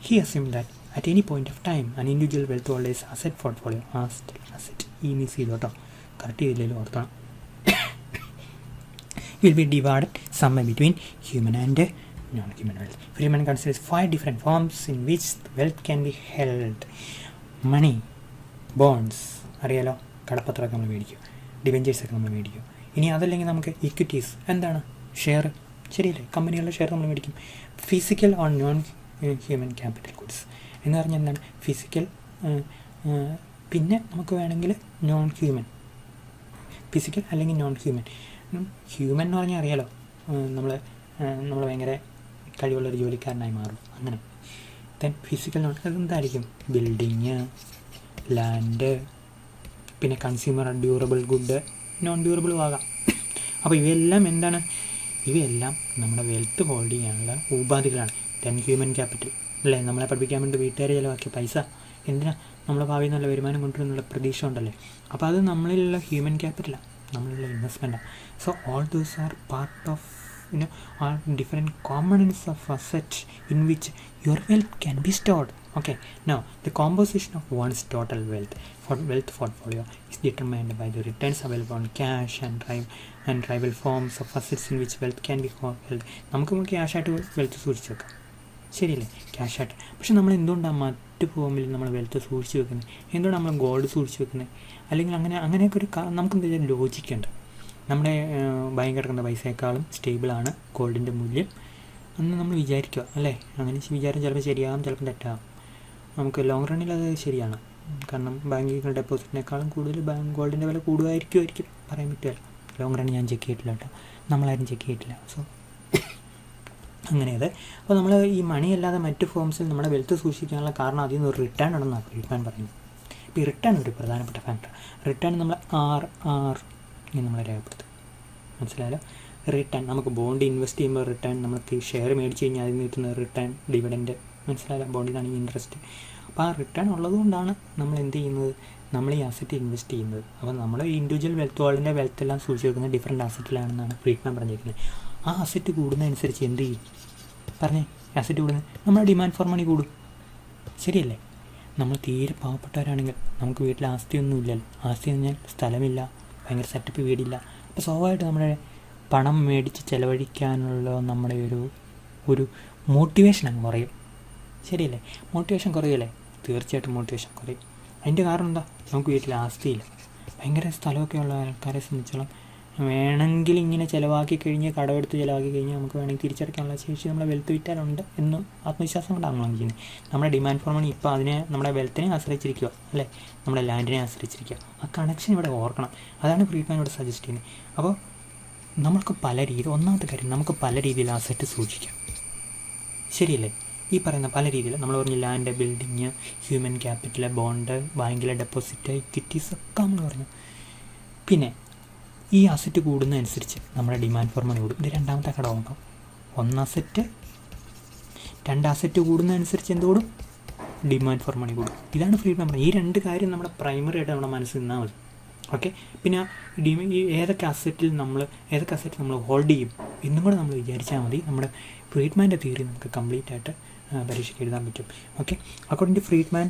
he assume that at any point of time an individual wealth holders asset portfolio asset ഈ മിസ് ചെയ്തു കേട്ടോ, കറക്റ്റ് ചെയ്തില്ലല്ലോ, ഓർത്തണം. will be divided somewhere between human and non-human wealth. Fredman considers 5 different forms in which wealth can be held. Money, bonds, അറിയാലോ, കടപ്പത്രമൊക്കെ നമ്മൾ മേടിക്കും, ഡിബെഞ്ചേഴ്സൊക്കെ നമ്മൾ മേടിക്കും. ഇനി അതല്ലെങ്കിൽ നമുക്ക് ഇക്വിറ്റീസ്, എന്താണ് ഷെയർ, ശരിയല്ലേ, കമ്പനികളുടെ ഷെയർ നമ്മൾ മേടിക്കും. Physical on non human capital goods എന്ന് പറഞ്ഞാൽ എന്താണ്, ഫിസിക്കൽ പിന്നെ നമുക്ക് വേണമെങ്കിൽ നോൺ ഹ്യൂമൻ, ഫിസിക്കൽ അല്ലെങ്കിൽ നോൺ ഹ്യൂമൻ. ഹ്യൂമൻ എന്ന് പറഞ്ഞാൽ അറിയാലോ, നമ്മൾ ഭയങ്കര കഴിവുള്ളൊരു ജോലിക്കാരനായി മാറും അങ്ങനെ. ദെൻ ഫിസിക്കൽ നോൺ അതെന്തായിരിക്കും? ബിൽഡിങ്, ലാൻഡ്, പിന്നെ കൺസ്യൂമർ ഡ്യൂറബിൾ ഗുഡ്, നോൺ ഡ്യൂറബിളും ആകാം. അപ്പോൾ ഇവയെല്ലാം എന്താണ്? ഇവയെല്ലാം നമ്മുടെ വെൽത്ത് ഹോൾഡ് ചെയ്യാനുള്ള ഉപാധികളാണ്. ദെൻ ഹ്യൂമൻ ക്യാപിറ്റൽ അല്ലേ, നമ്മളെ പഠിപ്പിക്കാൻ വേണ്ടി വീട്ടുകാർ ചിലവാക്കിയ പൈസ എന്തിനാ? നമ്മളെ ഭാവിയിൽ നല്ല വരുമാനം കൊണ്ടുവരുന്നുള്ള പ്രതീക്ഷ ഉണ്ടല്ലേ. അപ്പോൾ അത് നമ്മളിലുള്ള ഹ്യൂമൻ ക്യാപിറ്റലാണ്, നമ്മളുള്ള ഇൻവെസ്റ്റ്മെൻറ്റാണ്. So all those are part of are different components of asset in which your wealth can be stored. Okay, now the composition of one's total wealth portfolio is determined by the returns available on cash and rival forms of assets in which wealth can be held. നമുക്ക് cash ആയിട്ട് wealth സൂക്ഷിച്ച് വെക്കാം, ശരിയല്ലേ? Cash ആയിട്ട്. പക്ഷെ നമ്മൾ എന്തുകൊണ്ടാണ് മറ്റ് ഫോമിൽ നമ്മൾ വെൽത്ത് സൂക്ഷിച്ച് വെക്കുന്നത്? എന്തുകൊണ്ടാണ് നമ്മൾ ഗോൾഡ് സൂക്ഷിച്ച് വെക്കുന്നത്? അല്ലെങ്കിൽ അങ്ങനെയൊക്കെ ഒരു നമുക്ക് എന്തെങ്കിലും ലോജിക്കുണ്ട്. നമ്മുടെ ബാങ്ക് കിടക്കുന്ന പൈസയേക്കാളും സ്റ്റേബിളാണ് ഗോൾഡിൻ്റെ മൂല്യം എന്ന് നമ്മൾ വിചാരിക്കുക അല്ലേ. അങ്ങനെ വിചാരം ചിലപ്പോൾ ശരിയാകും, ചിലപ്പോൾ തെറ്റാകും. നമുക്ക് ലോങ് റണ്ണിൽ അത് ശരിയാണ്. കാരണം ബാങ്കിലെ ഡെപ്പോസിറ്റിനേക്കാളും കൂടുതൽ ഗോൾഡിൻ്റെ വില കൂടുമായിരിക്കും, പറയാൻ പറ്റുമല്ലോ. ലോങ് റണ്ണിൽ ഞാൻ ചെക്ക് ചെയ്തിട്ടില്ല കേട്ടോ, നമ്മളാരും ചെക്ക് ചെയ്തിട്ടില്ല. സോ അങ്ങനെയത്. അപ്പോൾ നമ്മൾ ഈ മണി അല്ലാതെ മറ്റ് ഫോംസിൽ നമ്മുടെ വെൽത്ത് സൂക്ഷിക്കാനുള്ള കാരണം അതിൽ നിന്ന് ഒരു റിട്ടേൺ ആണെന്നാണ് ഫ്രീഡ്മാൻ പറയുന്നത്. ഇപ്പോൾ ഈ റിട്ടേൺ ഒരു പ്രധാനപ്പെട്ട ഫാക്ടർ. റിട്ടേൺ നമ്മൾ ആർ ഇനി നമ്മളെ രേഖപ്പെടുത്തും, മനസ്സിലായാലോ? റിട്ടേൺ നമുക്ക് ബോണ്ട് ഇൻവെസ്റ്റ് ചെയ്യുമ്പോൾ റിട്ടേൺ, നമുക്ക് ഷെയർ മേടിച്ച് കഴിഞ്ഞാൽ അതിൽ നിന്ന് കിട്ടുന്ന റിട്ടേൺ, ഡിവിഡൻറ്റ്, മനസ്സിലായാലോ? ബോണ്ടിനാണ് ഇൻട്രസ്റ്റ്. അപ്പോൾ ആ റിട്ടേൺ ഉള്ളതുകൊണ്ടാണ് നമ്മൾ എന്ത് ചെയ്യുന്നത്? നമ്മൾ ഈ അസറ്റ് ഇൻവെസ്റ്റ് ചെയ്യുന്നത്. അപ്പോൾ നമ്മൾ ഇൻഡിവിജ്വൽ വെൽത്ത് ഹോൾഡിൻ്റെ വെൽത്ത് എല്ലാം സൂക്ഷിച്ച് വെക്കുന്നത് ഡിഫറെൻറ്റ് അസറ്റിലാണെന്നാണ് ഫ്രീഡ്മാൻ പറഞ്ഞിരിക്കുന്നത്. ആ അസറ്റ് കൂടുന്നതനുസരിച്ച് എന്ത് ചെയ്യും? പറഞ്ഞേ, അസറ്റ് കൂടുന്നത് നമ്മുടെ ഡിമാൻഡ് ഫോർ മണി കൂടും, ശരിയല്ലേ? നമ്മൾ തീരെ പാവപ്പെട്ടവരാണെങ്കിൽ നമുക്ക് വീട്ടിൽ ആസ്തിയൊന്നുമില്ലല്ലോ. ആസ്തി എന്ന് പറഞ്ഞാൽ സ്ഥലമില്ല, ഭയങ്കര സെറ്റപ്പ് വീടില്ല. അപ്പോൾ സ്വാഭാവികമായിട്ട് നമ്മുടെ പണം മേടിച്ച് ചിലവഴിക്കാനുള്ള നമ്മുടെ ഒരു മോട്ടിവേഷൻ അങ്ങ് കുറയും, ശരിയല്ലേ? മോട്ടിവേഷൻ കുറയല്ലേ? തീർച്ചയായിട്ടും മോട്ടിവേഷൻ കുറയും. അതിൻ്റെ കാരണം എന്താ? നമുക്ക് വീട്ടിൽ ആസ്തിയില്ല. ഭയങ്കര സ്ഥലമൊക്കെ ഉള്ള ആൾക്കാരെ സംബന്ധിച്ചോളം വേണമെങ്കിൽ ഇങ്ങനെ ചിലവാക്കി കഴിഞ്ഞ്, കടമെടുത്ത് ചിലവാക്കി കഴിഞ്ഞാൽ നമുക്ക് വേണമെങ്കിൽ തിരിച്ചടയ്ക്കാനുള്ള ശേഷി നമ്മുടെ വെൽത്ത് വിറ്റാലുണ്ട് എന്ന് ആത്മവിശ്വാസം കൊണ്ടാണ് നമ്മൾ ചെയ്യുന്നത്. നമ്മുടെ ഡിമാൻഡ് ഫോർ മണി ഇപ്പോൾ അതിനെ നമ്മുടെ വെൽത്തിനെ ആശ്രയിച്ചിരിക്കുക അല്ലേ, നമ്മുടെ ലാൻഡിനെ ആശ്രയിച്ചിരിക്കുക. ആ കണക്ഷൻ ഇവിടെ ഓർക്കണം. അതാണ് ഫ്രീഡ്മാൻ ഇവിടെ സജസ്റ്റ് ചെയ്യുന്നത്. അപ്പോൾ നമുക്ക് ഒന്നാമത്തെ കാര്യം, നമുക്ക് പല രീതിയിൽ അസറ്റ് സൂക്ഷിക്കാം, ശരിയല്ലേ? ഈ പറയുന്ന പല രീതിയിൽ നമ്മൾ പറഞ്ഞ land, building, human capital, bond, ബാങ്കിലെ ഡെപ്പോസിറ്റ്, ഇക്വിറ്റീസ് ഒക്കെ നമ്മൾ പറഞ്ഞു. പിന്നെ ഈ അസറ്റ് കൂടുന്നതനുസരിച്ച് നമ്മുടെ ഡിമാൻഡ് ഫോർ മണി കൂടും. ഇത് രണ്ടാമത്തെ ഘടകം നോക്കാം. രണ്ട് അസറ്റ് കൂടുന്നതനുസരിച്ച് എന്ത് കൂടും? ഡിമാൻഡ് ഫോർ മണി കൂടും. ഇതാണ് ഫ്രീഡം പറഞ്ഞത്. ഈ രണ്ട് കാര്യം നമ്മുടെ പ്രൈമറി ആയിട്ട് നമ്മുടെ മനസ്സിൽ നിന്നാൽ മതി. ഓക്കെ, പിന്നെ ഈ ഏതൊക്കെ അസറ്റ് നമ്മൾ ഹോൾഡ് ചെയ്യും എന്നും കൂടെ നമ്മൾ വിചാരിച്ചാൽ മതി. നമ്മുടെ ഫ്രീഡ്മാൻ്റെ തിയറി നമുക്ക് കംപ്ലീറ്റ് ആയിട്ട് പരീക്ഷയ്ക്ക് എഴുതാൻ പറ്റും. ഓക്കെ, അക്കോർഡിംഗ് ടു ഫ്രീഡ്മാൻ,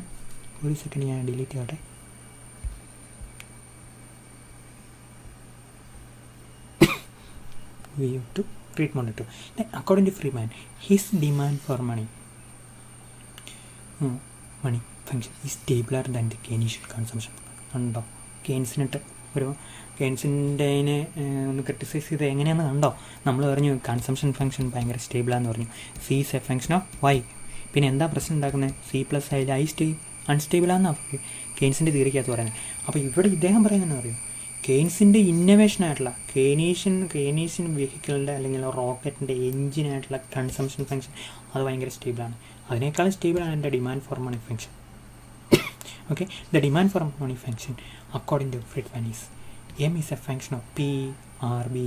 ഒരു സെക്കൻഡ് ഞാൻ ഡിലീറ്റ് ചെയ്യട്ടെ. We have to Friedman too. According to Friedman, his demand for money function is stabler than the Keynesian consumption. കണ്ടോ? കെയ്ൻസിൻ്റെ ഒന്ന് ക്രിട്ടിസൈസ് ചെയ്ത് എങ്ങനെയാണെന്ന് കണ്ടോ? നമ്മൾ പറഞ്ഞു കൺസംഷൻ ഫംഗ്ഷൻ ഭയങ്കര സ്റ്റേബിളാന്ന് പറഞ്ഞു. C is a function of Y. പിന്നെ എന്താ പ്രശ്നം ഉണ്ടാക്കുന്നത്? സി പ്ലസ് ആയാലും അൺസ്റ്റേബിളാന്നാണ് കെയ്ൻസിൻ്റെ തിയറിക്കകത്ത് പറയുന്നത്. അപ്പോൾ ഇവിടെ ഇദ്ദേഹം പറയുന്നത് പറയും, കെയ്ൻസിൻ്റെ ഇന്നോവേഷനായിട്ടുള്ള കെയ്നീഷ്യൻ വെഹിക്കിളിൻ്റെ അല്ലെങ്കിൽ റോക്കറ്റിൻ്റെ എഞ്ചിനായിട്ടുള്ള കൺസംഷൻ ഫംഗ്ഷൻ അത് ഭയങ്കര സ്റ്റേബിളാണ്. അതിനേക്കാളും സ്റ്റേബിളാണ് എൻ്റെ demand for money function. Okay, the demand for money function according to Friedman is M is a function of P, RB,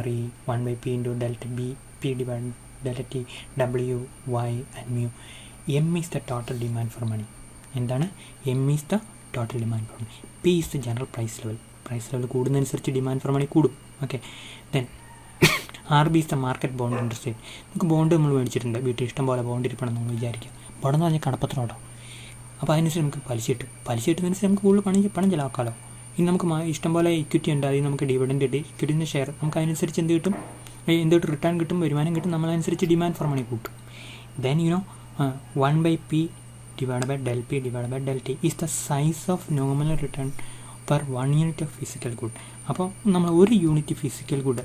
RE, 1/P into delta B, P divided delta T, W, Y and mu. M is the total demand for money. എന്താണ്? M is the total demand for money. P is the general price level. Price level കൂടുന്നതനുസരിച്ച് demand for money കൂടും. Okay, then RB is the market bond interest rate. നമുക്ക് bond നമ്മൾ മേടിച്ചിട്ടുണ്ട്, വീട്ടിൽ ഇഷ്ടം പോലെ bond ഇരിപ്പണമെന്ന് നമ്മൾ വിചാരിക്കുക. ബോണ്ട് എന്ന് പറഞ്ഞാൽ കടപ്പത്രം കേട്ടോ. അപ്പോൾ അതിനനുസരിച്ച് നമുക്ക് പലിശ കിട്ടുന്നതനുസരിച്ച് നമുക്ക് കൂടുതൽ പണം ചിലവാക്കാമല്ലോ. ഇനി നമുക്ക് ഇഷ്ടംപോലെ ഇക്വിറ്റി ഉണ്ട്, അതിൽ നമുക്ക് ഡിവിഡൻഡ് കിട്ടി, ഇക്വിറ്റിൻ്റെ ഷെയർ നമുക്ക് അതിനനുസരിച്ച് എന്ത് കിട്ടും? റിട്ടേൺ കിട്ടും, വരുമാനം കിട്ടും. നമ്മളനുസരിച്ച് ഡിമാൻഡ് ഫോർ മണി കൂട്ടും. Then 1/P divided by del P divided by del T is the size of nominal return per 1 unit of physical good. അപ്പോൾ നമ്മൾ ഒരു യൂണിറ്റ് ഫിസിക്കൽ ഗുഡ്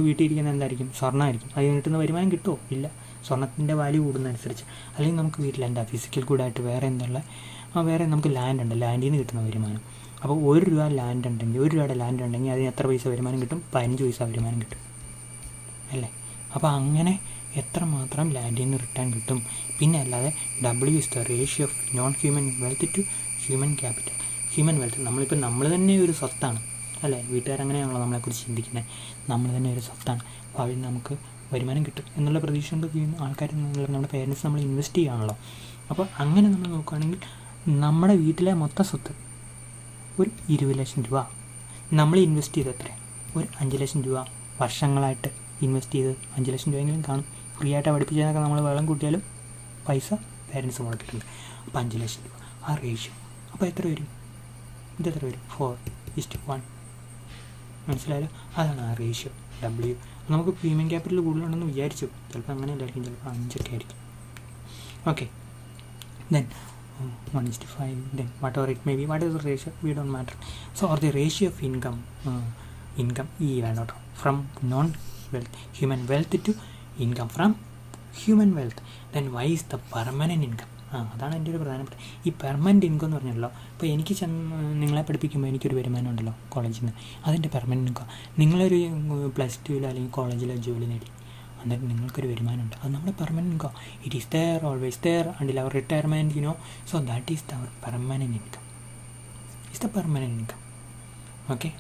വീട്ടിലിരിക്കുന്നത് എന്തായിരിക്കും? സ്വർണ്ണമായിരിക്കും. അതിന് കിട്ടുന്ന വരുമാനം കിട്ടുമോ? ഇല്ല. സ്വർണ്ണത്തിൻ്റെ വാല്യൂ കൂടുന്നതനുസരിച്ച്. അല്ലെങ്കിൽ നമുക്ക് വീട്ടിൽ എന്താ ഫിസിക്കൽ ഗുഡായിട്ട് വേറെ എന്തുള്ള വേറെ നമുക്ക് ലാൻഡ് ഉണ്ട്, ലാൻഡിൽ നിന്ന് കിട്ടുന്ന വരുമാനം. അപ്പോൾ 1 രൂപ ലാൻഡ് ഉണ്ടെങ്കിൽ, 1 രൂപയുടെ ലാൻഡ് ഉണ്ടെങ്കിൽ അതിന് എത്ര പൈസ വരുമാനം കിട്ടും? 15 പൈസ വരുമാനം കിട്ടും അല്ലേ? അപ്പോൾ അങ്ങനെ എത്രമാത്രം ലാൻഡിൽ നിന്ന് റിട്ടേൺ കിട്ടും. പിന്നെ അല്ലാതെ W is the ratio of non human wealth to human capital. Human wealth നമ്മളിപ്പോൾ നമ്മൾ തന്നെ ഒരു സ്വത്താണ് അല്ലേ? വീട്ടുകാരങ്ങനെയാണല്ലോ നമ്മളെക്കുറിച്ച് ചിന്തിക്കുന്നത്. നമ്മൾ തന്നെ ഒരു സ്വത്താണ്. അപ്പോൾ അതിൽ നമുക്ക് വരുമാനം കിട്ടും എന്നുള്ള പ്രതീക്ഷ കൊണ്ട് ചെയ്യുന്ന ആൾക്കാർ, നമ്മുടെ പേരൻസ് നമ്മൾ ഇൻവെസ്റ്റ് ചെയ്യുകയാണല്ലോ. അപ്പോൾ അങ്ങനെ നമ്മൾ നോക്കുകയാണെങ്കിൽ നമ്മുടെ വീട്ടിലെ മൊത്തം സ്വത്ത് ഒരു 20 ലക്ഷം രൂപ. നമ്മൾ ഇൻവെസ്റ്റ് ചെയ്ത് എത്ര? ഒരു 5 ലക്ഷം രൂപ. വർഷങ്ങളായിട്ട് ഇൻവെസ്റ്റ് ചെയ്ത് 5 ലക്ഷം രൂപയെങ്കിലും കാണും. ഫ്രീ ആയിട്ട് പഠിപ്പിച്ചതിനൊക്കെ നമ്മൾ വെള്ളം കൂട്ടിയാലും പൈസ പേരൻസ് മുടക്കിയിട്ടുണ്ട്. അപ്പോൾ 5 ലക്ഷം രൂപ ആ റേഷ്യോ. അപ്പോൾ എത്ര വരും? ഇതെത്ര വരും? 4:1. മനസ്സിലായല്ലോ? അതാണ് ആ റേഷ്യോ W. നമുക്ക് ഹ്യൂമൻ ക്യാപിറ്റൽ കൂടുതലുണ്ടെന്ന് വിചാരിച്ചു. ചിലപ്പോൾ അങ്ങനെയല്ലായിരിക്കും, ചിലപ്പോൾ 5 ആയിരിക്കും. Okay, then 1:5, then whatever it may be, what is the ratio, we don't matter. So or the ratio of income ഈ വേണം from non-wealth human wealth to income from human wealth. Then why is the permanent income? അതാണ് എൻ്റെ ഒരു പ്രധാനപ്പെട്ട ഈ permanent income എന്ന് പറഞ്ഞല്ലോ. ഇപ്പോൾ എനിക്ക് നിങ്ങളെ പഠിപ്പിക്കുമ്പോൾ എനിക്കൊരു വരുമാനം ഉണ്ടല്ലോ കോളേജിൽ നിന്ന്, അതിൻ്റെ പെർമനൻറ്റ് ഇൻകം. നിങ്ങളൊരു +2 അല്ലെങ്കിൽ കോളേജിലോ ജോലി നേടി, എന്നിട്ട് നിങ്ങൾക്കൊരു വരുമാനമുണ്ട്, അത് നമ്മുടെ permanent income. It is there, always there until our retirement, so that is our permanent income. Is the permanent income. Okay,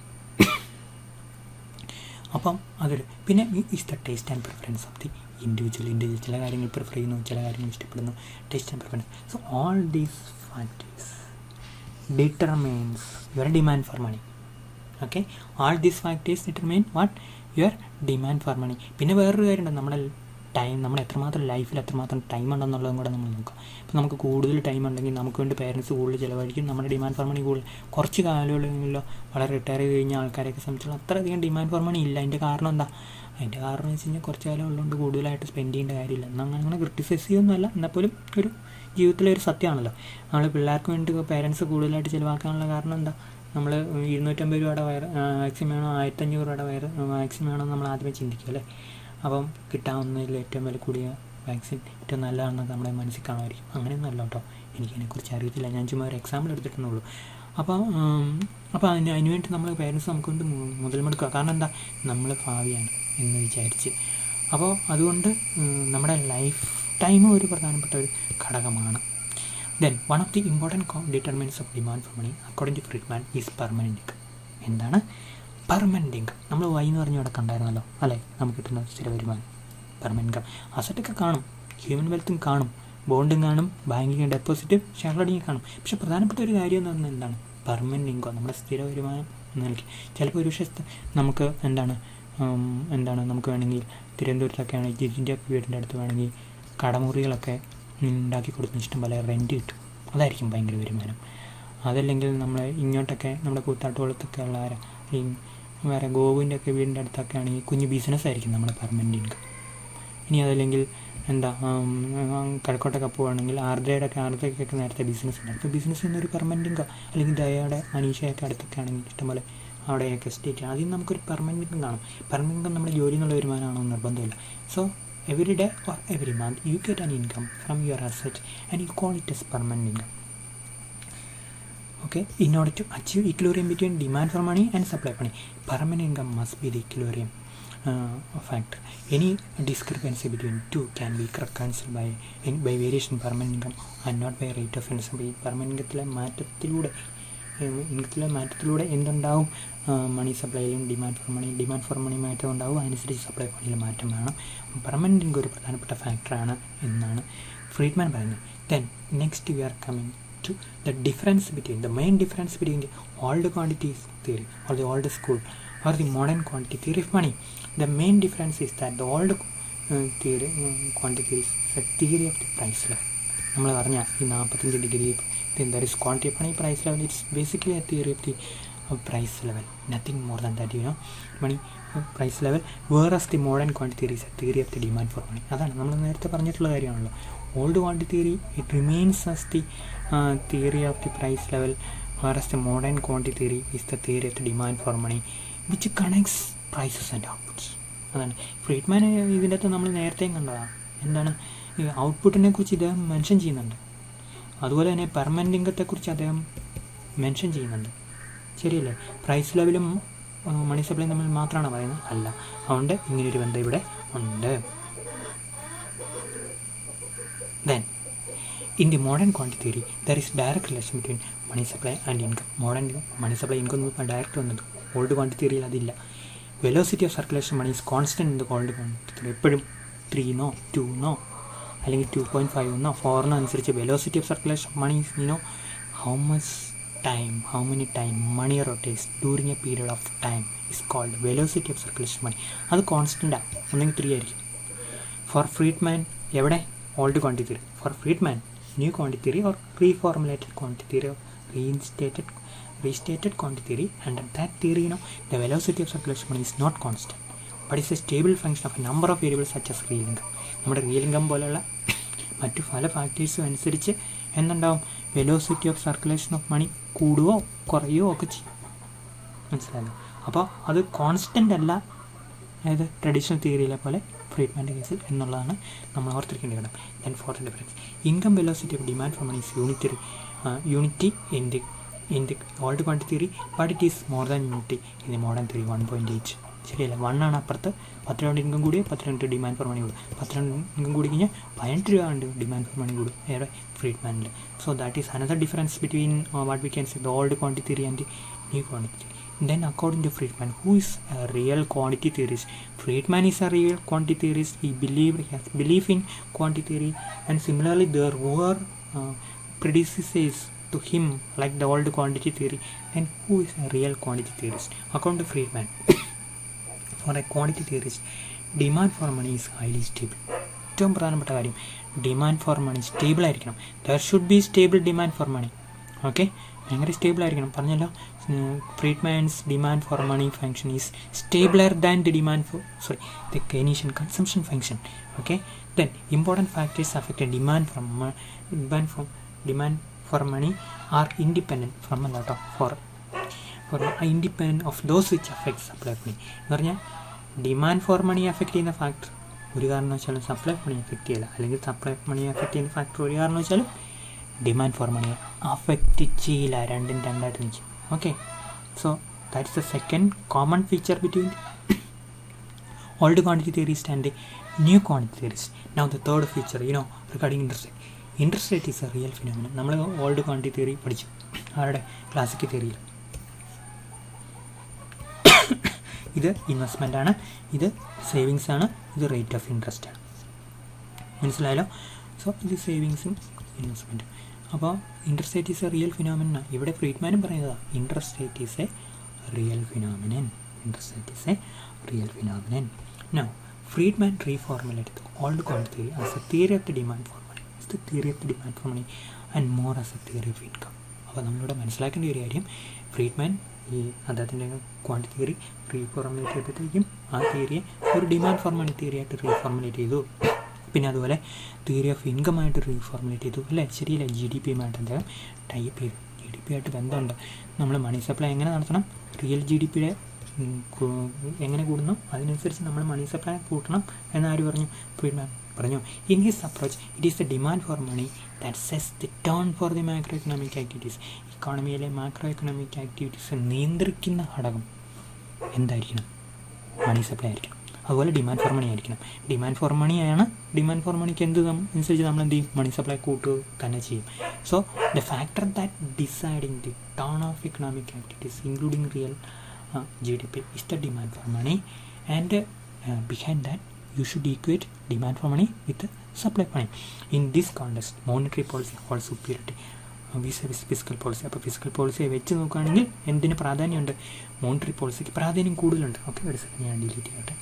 അപ്പം അതൊരു. പിന്നെ is the taste and preference of the individual. ചില കാര്യങ്ങൾ പ്രിഫർ ചെയ്യുന്നു, ചില കാര്യങ്ങൾ ഇഷ്ടപ്പെടുന്നു. Taste and preference. So all these factors determines your demand for money. Okay, all these factors determine what? Your demand for money. പിന്നെ വേറൊരു കാര്യമുണ്ട്, നമ്മുടെ ടൈം, നമ്മൾ എത്രമാത്രം ലൈഫിൽ എത്രമാത്രം ടൈം ഉണ്ടെന്നുള്ളതും കൂടെ നമ്മൾ നോക്കാം. ഇപ്പോൾ നമുക്ക് കൂടുതൽ ടൈം ഉണ്ടെങ്കിൽ നമുക്ക് വേണ്ടി പേരൻസ് കൂടുതൽ ചിലവഴിക്കും, നമ്മുടെ ഡിമാൻഡ് ഫോർ മണി കൂടുതൽ. കുറച്ച് കാലങ്ങളിലോ വളരെ റിട്ടയർ ചെയ്ത് കഴിഞ്ഞ ആൾക്കാരെയൊക്കെ സംബന്ധിച്ചുള്ള അത്രയധികം ഡിമാൻഡ് ഫോർ മണി ഇല്ല. അതിൻ്റെ കാരണം എന്താ? അതിൻ്റെ കാരണം എന്ന് വെച്ച് കഴിഞ്ഞാൽ കുറച്ച് കാലം ഉള്ളതുകൊണ്ട് കൂടുതലായിട്ട് സ്പെൻഡ് ചെയ്യേണ്ട കാര്യമില്ല. എന്നാൽ അങ്ങനെ ക്രിട്ടിസൈസ് ചെയ്യുന്നതല്ല, എന്നാൽ പോലും ഒരു ജീവിതത്തിലെ ഒരു സത്യമാണല്ലോ. നമ്മൾ പിള്ളേർക്ക് വേണ്ടി പേരൻസ് കൂടുതലായിട്ട് ചിലവാക്കാനുള്ള കാരണം എന്താ? നമ്മൾ 250 രൂപയുടെ വാക്സിൻ വേണോ, 1500 രൂപയുടെ വാക്സിൻ വേണോ നമ്മൾ ആദ്യമേ ചിന്തിക്കും അല്ലേ? അപ്പം കിട്ടാവുന്നതിൽ ഏറ്റവും വില കൂടിയ വാക്സിൻ ഏറ്റവും നല്ലതാണെന്ന് നമ്മുടെ മനസ്സിൽ കാണുമായിരിക്കും. അങ്ങനെയൊന്നും അല്ല കേട്ടോ, എനിക്കതിനെക്കുറിച്ച് അറിയത്തില്ല, ഞാൻ ചുമ്മാ ഒരു എക്സാമ്പിൾ എടുത്തിട്ടുള്ളൂ. അപ്പോൾ അതിനുവേണ്ടി നമ്മൾ പേരൻസ് നമുക്ക് കൊണ്ട് മുതൽ മുടക്കുക. കാരണം എന്താ? നമ്മൾ ഭാവിയാണ് എന്ന് വിചാരിച്ച്. അപ്പോൾ അതുകൊണ്ട് നമ്മുടെ ലൈഫ് ടൈം ഒരു പ്രധാനപ്പെട്ട ഒരു ഘടകമാണ്. Then one of the important determinants of demand for money according to Fredman is permanent income. എന്താണ് പെർമനൻറ്റ് ഇൻകം? നമ്മൾ വൈ എന്ന് പറഞ്ഞ് ഇവിടെ കണ്ടായിരുന്നല്ലോ അല്ലേ? നമുക്ക് കിട്ടുന്ന സ്ഥിര വരുമാനം പെർമനൻറ്റ് ഇൻകം. അസറ്റൊക്കെ കാണും, ഹ്യൂമൻ വെൽത്തും കാണും, ബോണ്ടും കാണും, ബാങ്കിങ് ഡെപ്പോസിറ്റും ഷെയർ ഹോൾഡിങ് കാണും. പക്ഷെ പ്രധാനപ്പെട്ട ഒരു കാര്യം എന്ന് പറഞ്ഞാൽ എന്താണ്? പെർമനൻറ്റ് ഇൻകം, നമ്മുടെ സ്ഥിര വരുമാനം എന്ന് നൽകി. ചിലപ്പോൾ ഒരു വശത്ത് നമുക്ക് എന്താണ് നമുക്ക് വേണമെങ്കിൽ തിരുവനന്തപുരത്തൊക്കെ ആണെങ്കിൽ ജിജിൻ്റെ വീടിൻ്റെ അടുത്ത് വേണമെങ്കിൽ കടമുറികളൊക്കെ ഉണ്ടാക്കി കൊടുക്കുന്ന ഇഷ്ടം പോലെ റെൻറ്റ് കിട്ടും, അതായിരിക്കും ഭയങ്കര വരുമാനം. അതല്ലെങ്കിൽ നമ്മൾ ഇങ്ങോട്ടൊക്കെ നമ്മുടെ കൂത്താട്ടുകുളത്തൊക്കെ ഉള്ള ഈ വേറെ ഗോവിൻ്റെ ഒക്കെ വീടിൻ്റെ അടുത്തൊക്കെ ആണെങ്കിൽ കുഞ്ഞ് ബിസിനസ്സായിരിക്കും നമ്മുടെ പെർമനൻറ്റ് ഇൻകം. ഇനി അതല്ലെങ്കിൽ കിഴക്കോട്ടൊക്കെ പോവുകയാണെങ്കിൽ ആർദ്രയ്ക്കൊക്കെ നേരത്തെ ബിസിനസ് ഉണ്ട്. അപ്പോൾ ബിസിനസ് എന്നൊരു പെർമനൻറ്റ് ഇൻകം. അല്ലെങ്കിൽ ദയയുടെ മനീഷയൊക്കെ അടുത്തൊക്കെ ആണെങ്കിൽ ഇഷ്ടംപോലെ അവിടെയൊക്കെ എസ്റ്റേറ്റ്, ആദ്യം നമുക്കൊരു പെർമനൻറ്റ് ഇൻകം കാണും. പെർമനൻറ്റ് ഇൻകം നമ്മുടെ ജോലി എന്നുള്ള വരുമാനമാണോ നിർബന്ധമില്ല. So every day or every month you get an income from your asset and you call it as permanent income. Okay, in order to achieve equilibrium between demand for money and supply of money, permanent income must be the equilibrium factor. Any discrepancy between two can be reconciled by variation in permanent income and not by rate of interest. permanent income മാറ്റത്തിലൂടെ എന്തുണ്ടാവും? മണി സപ്ലൈയിലും demand for മണി മാറ്റം ഉണ്ടാവും, അതിനനുസരിച്ച് supply മണിയിൽ മാറ്റം വേണം. Permanent income ഒരു പ്രധാനപ്പെട്ട ഫാക്ടറാണ് എന്നാണ് ഫ്രീഡ്മാൻ പറയുന്നത്. Then next we are coming to the main difference between the old quantities theory or the old school or the modern quantity theory of money. The main difference is that the old quantity theory is a theory of the price level. നമ്മൾ പറഞ്ഞ ഈ 45 degree there is quantity of money, price level. It's basically a theory of the price level, nothing more than that, money price level. Whereas the modern quantity theory is a theory of the demand for money. അതാണ് നമ്മൾ നേരത്തെ പറഞ്ഞിട്ടുള്ള കാര്യമാണല്ലോ. Old quantity theory, it remains as the theory of the price level, whereas the modern quantity theory is the theory of the demand for money, which connects prices and outputs. അതാണ് Friedman ഇതിൻ്റെ അകത്ത് നമ്മൾ നേരത്തെയും കണ്ടതാണ്. എന്താണ് ഈ ഔട്ട്പുട്ടിനെ കുറിച്ച് ഇത് മെൻഷൻ ചെയ്യുന്നുണ്ട്. അതുപോലെ തന്നെ പെർമനൻ്റ് ഇൻകത്തെക്കുറിച്ച് അദ്ദേഹം മെൻഷൻ ചെയ്യുന്നുണ്ട്. ശരിയല്ലേ? പ്രൈസ് ലെവലും മണി സപ്ലൈയും തമ്മിൽ മാത്രമാണ് പറയുന്നത്? അല്ല. അതുകൊണ്ട് ഇങ്ങനെയൊരു ബന്ധം ഇവിടെ ഉണ്ട്. Then, in the modern quantity theory, there is direct relation between money supply and income. Modern money supply income direct വന്നത്. ഓൾഡ് ക്വാണ്ടിറ്റി തിയറിയിൽ അതില്ല. Velocity of circulation money is constant in the old quantity theory. എപ്പോഴും 3 2 അല്ലെങ്കിൽ 2.5 4 അനുസരിച്ച് velocity of circulation money is how many time money rotates during a period of time is called velocity of circulation money. അത് കോൺസ്റ്റൻ്റാണ്. ഒന്നെങ്കിൽ 3 ആയിരിക്കും. For Friedman എവിടെ? Old quantity theory. For Friedman new quantity theory or reformulated quantity theory or restated quantity theory. Under that theory, the velocity of circulation money is not constant, but is a stable function of a number of variables such as real income. നമ്മുടെ real income പോലെയുള്ള മറ്റു പല ഫാക്ടേഴ്സും അനുസരിച്ച് എന്തുണ്ടാവും? Velocity of circulation of money കൂടുകയോ കുറയുകയോ ഒക്കെ ചെയ്യും. മനസ്സിലായല്ലോ? അപ്പോൾ അത് കോൺസ്റ്റൻ്റ് അല്ല, അതായത് ട്രഡീഷണൽ തിയറിയിലെ പോലെ ഫ്രീഡ്മാൻ്റെ കേസിൽ എന്നുള്ളതാണ് നമ്മൾ ഓർത്തിരിക്കേണ്ട കാര്യം. Then fourth difference, income velocity of demand for money is unity in the old quantity theory, but it is more than unity in the modern theory. 1.8 ശരിയല്ല, 1 ആണ് അപ്പുറത്ത്. 10 രൂപ ഇൻകം കൂടി 10 രൂപ ഡിമാൻഡ് ഫോർ മണി കൂടും. 10 രൂപ ഇൻകം കൂടി കഴിഞ്ഞാൽ 18 രൂപ ഉണ്ട് ഡിമാൻഡ് ഫോർ മണി കൂടും ഏറെ ഫ്രീഡ്മാനിൽ. So that is another difference between what we can say the old quantity theory and new quantity theory. Then according to Fredman, who is a real quantity theorist? Fredman is a real quantity theorist. He has belief in quantity theory, and similarly there were predecessors to him like the old quantity theory. Then who is a real quantity theorist? According to Fredman, for a quantity theorist, demand for money is highly stable. ഏറ്റവും പ്രധാനപ്പെട്ട കാര്യം, demand for money stable ആയിരിക്കണം. There should be stable demand for money. Okay, ഭയങ്കര stable ആയിരിക്കണം. പറഞ്ഞല്ലോ, Fredman's demand for money function is stabler than the the Keynesian consumption function. Okay, then important factors affecting demand for money are independent from a lot of independent of those which affect supply of money. എന്ന് പറഞ്ഞാൽ demand for money affect ചെയ്യുന്ന factor ഒരു കാരണവശാലും supply of money affect ചെയ്യില്ല, അല്ലെങ്കിൽ supply of money affect ചെയ്യുന്ന factor ഒരു കാരണവശാലും ഡിമാൻഡ് ഫോർ മണിയെ അഫക്റ്റ് ചെയ്യില്ല. രണ്ടും രണ്ടായിട്ട് നിൽക്കും. Okay, so that's the second common feature between old quantity theorist and the new quantity theorist. Now the third feature, regarding interest rate. Interest rate is a real phenomenon. നമ്മൾ old quantity theory പഠിച്ചു, ആരുടെ? Classical തിയറിയിൽ. ഇത് investment ആണ്, ഇത് savings ആണ്, ഇത് rate of interest ആണ്. മനസ്സിലായല്ലോ? സോ ഇത് സേവിങ്സും ഇൻവെസ്റ്റ്മെൻറ്റും. അപ്പോൾ interest rate is a real phenomenon. ഇവിടെ ഫ്രീഡ്മാനും പറയുന്നതാണ് interest rate is a real phenomenon. Interest rate is a real phenomenon. Now Friedman reformulated old quantity theory as a theory of the demand for money. It's the theory of the demand for money and more as a theory of income. അപ്പോൾ നമ്മളിവിടെ മനസ്സിലാക്കേണ്ട ഒരു കാര്യം, Friedman ഈ അദ്ദേഹത്തിൻ്റെ quantity theory reformulate ചെയ്തപ്പോഴത്തേക്കും ആ തിയറിയെ ഒരു demand for money theory ആയിട്ട് റീഫോർമുലേറ്റ് ചെയ്തു. പിന്നെ അതുപോലെ തിയറി ഓഫ് ഇൻകമായിട്ട് റീഫോർമുലേറ്റ് ചെയ്തു, അല്ലേ? ശരിയല്ലേ? GDP യുമായിട്ട് അദ്ദേഹം ടൈപ്പ് ചെയ്തു. GDP ആയിട്ട് ബന്ധമുണ്ട്. നമ്മൾ മണി സപ്ലൈ എങ്ങനെ നടത്തണം? റിയൽ GDP എങ്ങനെ കൂടുന്നു അതിനനുസരിച്ച് നമ്മൾ മണി സപ്ലൈ കൂട്ടണം എന്നാര് പറഞ്ഞു? ഫ്രീഡ്മാൻ പറഞ്ഞു. In his approach it is the demand for money that sets the tone for the macro economic activities. ഇക്കോണമിയിലെ മാക്രോ എക്കണോമിക് ആക്ടിവിറ്റീസ് നിയന്ത്രിക്കുന്ന ഘടകം എന്തായിരിക്കണം? മണി സപ്ലൈ ആയിരിക്കണം. അതുപോലെ ഡിമാൻഡ് ഫോർ മണി ആയിരിക്കണം. ഡിമാൻഡ് ഫോർ മണിയാണ്. ഡിമാൻഡ് ഫോർ മണിക്ക് അനുസരിച്ച് നമ്മൾ എന്ത് ചെയ്യും? മണി സപ്ലൈ കൂട്ടുക തന്നെ ചെയ്യും. So the factor that deciding the tone of economic activities including real GDP is the demand for money, and behind that you should equate demand for money with the supply of money. In this context, monetary policy holds superiority vis-a-vis fiscal policy. അപ്പോൾ physical പോളിസിയെ വെച്ച് നോക്കുകയാണെങ്കിൽ എന്തിന് പ്രാധാന്യമുണ്ട്? Monetary പോളിസിക്ക് പ്രാധാന്യം കൂടുതലുണ്ട്. Okay, ഒരു second ഞാൻ delete ചെയ്യട്ടെ.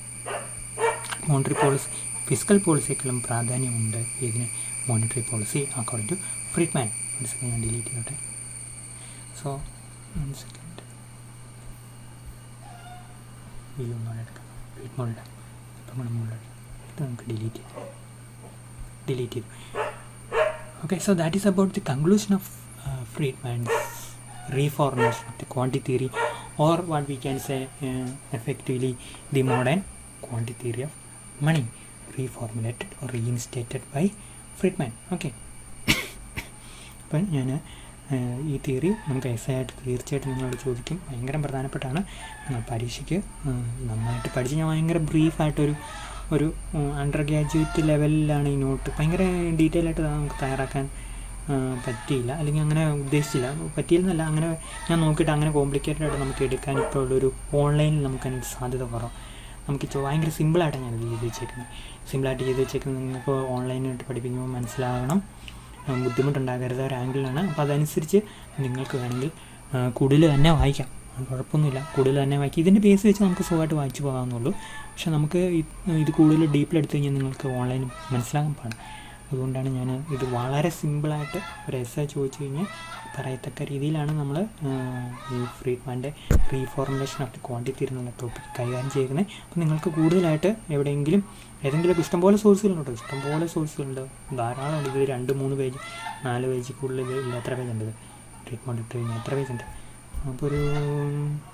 മോണിറ്ററി പോളിസി ഫിസിക്കൽ പോളിസിയെക്കാളും പ്രാധാന്യമുണ്ട് ഇതിന് monetary policy according to Friedman. ഒരു സെക്കൻഡ് ഞാൻ ഡിലീറ്റ് ചെയ്യട്ടെ. സോ 1 സെക്കൻഡ് എടുക്കാം. ഫ്രീഡ്മാനുടെ ഇപ്പം നമ്മൾ മുകളിലെടുക്കാം. ഇത് നമുക്ക് ഡിലീറ്റ് ചെയ്തു. Okay, so that is about the conclusion of Fredman's reformulation of the quantity theory, or what we can say effectively the modern quantity theory of money, reformulated or reinstated by Fredman. Okay. അപ്പം ഞാൻ ഈ theory നമുക്ക് ആയിട്ട് തീർച്ചയായിട്ടും നിങ്ങളോട് ചോദിക്കും. ഭയങ്കര പ്രധാനപ്പെട്ടാണ്. നിങ്ങൾ പരീക്ഷയ്ക്ക് നന്നായിട്ട് പഠിച്ച് ഞാൻ ഭയങ്കര ബ്രീഫായിട്ടൊരു അണ്ടർ ഗ്രാജുവേറ്റ് ലെവലിലാണ് ഈ നോട്ട്. ഭയങ്കര ഡീറ്റെയിൽ ആയിട്ട് നമുക്ക് തയ്യാറാക്കാൻ പറ്റിയില്ല, അല്ലെങ്കിൽ അങ്ങനെ ഉദ്ദേശിച്ചില്ല. പറ്റിയില്ലെന്നല്ല, അങ്ങനെ ഞാൻ നോക്കിയിട്ട് അങ്ങനെ കോംപ്ലിക്കേറ്റഡ് ആയിട്ട് നമുക്ക് എടുക്കാൻ ഇപ്പോൾ ഉള്ളൊരു ഓൺലൈനിൽ നമുക്കതിനൊരു സാധ്യത കുറവ്. നമുക്ക് ഭയങ്കര സിമ്പിളായിട്ടാണ് ഞാനത് ചെയ്ത് വെച്ചേക്കുന്നത്. സിമ്പിളായിട്ട് ചെയ്ത് വെച്ചേക്കുന്നത് നിങ്ങൾക്ക് ഓൺലൈനായിട്ട് പഠിപ്പിക്കുമ്പോൾ മനസ്സിലാകണം, ബുദ്ധിമുട്ടുണ്ടാകരുത് ഒരു ആംഗിളിലാണ്. അപ്പോൾ അതനുസരിച്ച് നിങ്ങൾക്ക് വേണമെങ്കിൽ കൂടുതൽ തന്നെ വായിക്കാം, കുഴപ്പമൊന്നുമില്ല. കൂടുതൽ തന്നെ വായിക്കാം. ഇതിൻ്റെ ബേസ് വെച്ച് നമുക്ക് സുഖമായിട്ട് വായിച്ചു പോകാമെന്നുള്ളൂ. പക്ഷെ നമുക്ക് ഇത് കൂടുതൽ ഡീപ്പിലെടുത്ത് കഴിഞ്ഞാൽ നിങ്ങൾക്ക് ഓൺലൈൻ മനസ്സിലാകാൻ പാടില്ല. അതുകൊണ്ടാണ് ഞാൻ ഇത് വളരെ സിമ്പിളായിട്ട് ഒരു എസ്സേ ചോദിച്ചു കഴിഞ്ഞാൽ പറയത്തക്ക രീതിയിലാണ് നമ്മൾ ഈ ഫ്രീഡ്മാൻ്റെ റീഫോർമുലേഷൻ ഓഫ് ദി ക്വാണ്ടിറ്റി എന്നുള്ള ടോപ്പിക് കൈകാര്യം ചെയ്യുന്നത്. അപ്പോൾ നിങ്ങൾക്ക് കൂടുതലായിട്ട് എവിടെയെങ്കിലും ഏതെങ്കിലുമൊക്കെ ഇഷ്ടംപോലെ സോഴ്സുകളുണ്ട്, ഇഷ്ടംപോലെ സോഴ്സുകളുണ്ട്, ധാരാളമുണ്ട്. ഇത് 2-3 പേജ് 4 പേജ് കൂടുതൽ ഇല്ല. എത്ര പേജ് ഉണ്ട്? ട്രീറ്റ്മെൻറ്റ് ഇട്ട് കഴിഞ്ഞാൽ എത്ര പേജ് ഉണ്ട്? അപ്പോൾ ഒരു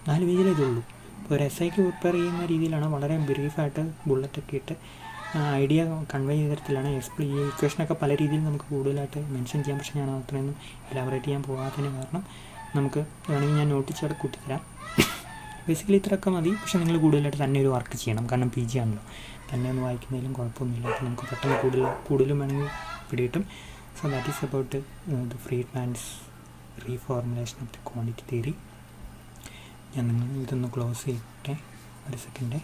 4 പേജിലേ ഇതുള്ളൂ. ഇപ്പോൾ ഒരു എസ്ഐക്ക് പ്രിപ്പയർ ചെയ്യുന്ന രീതിയിലാണ്, വളരെ ബ്രീഫായിട്ട് ബുള്ളറ്റൊക്കെ ഇട്ട് ഐഡിയ കൺവേ ചെയ്ത തരത്തിലാണ്. ഈ ഇക്വേഷനൊക്കെ പല രീതിയിൽ നമുക്ക് കൂടുതലായിട്ട് മെൻഷൻ ചെയ്യാം. പക്ഷേ ഞാൻ അത്രയൊന്നും എലാബറേറ്റ് ചെയ്യാൻ പോകാത്തതിന് കാരണം നമുക്ക് വേണമെങ്കിൽ ഞാൻ നോട്ടിച്ചോടെ കൂട്ടിത്തരാം. ബേസിക്കലി ഇത്രയൊക്കെ മതി. പക്ഷേ നിങ്ങൾ കൂടുതലായിട്ട് തന്നെ ഒരു വർക്ക് ചെയ്യണം, കാരണം PG ആണല്ലോ. തന്നെ ഒന്ന് വായിക്കുന്നതിലും കുഴപ്പമൊന്നുമില്ല. അപ്പോൾ നമുക്ക് പെട്ടെന്ന് കൂടുതലും വേണമെങ്കിൽ പിടികിട്ടും. So that is about the Friedman's reformulation of the quantity theory. ഞാൻ നിങ്ങൾ ഇതൊന്ന് ക്ലോസ് ചെയ്യട്ടെ, ഒരു സെക്കൻഡ്.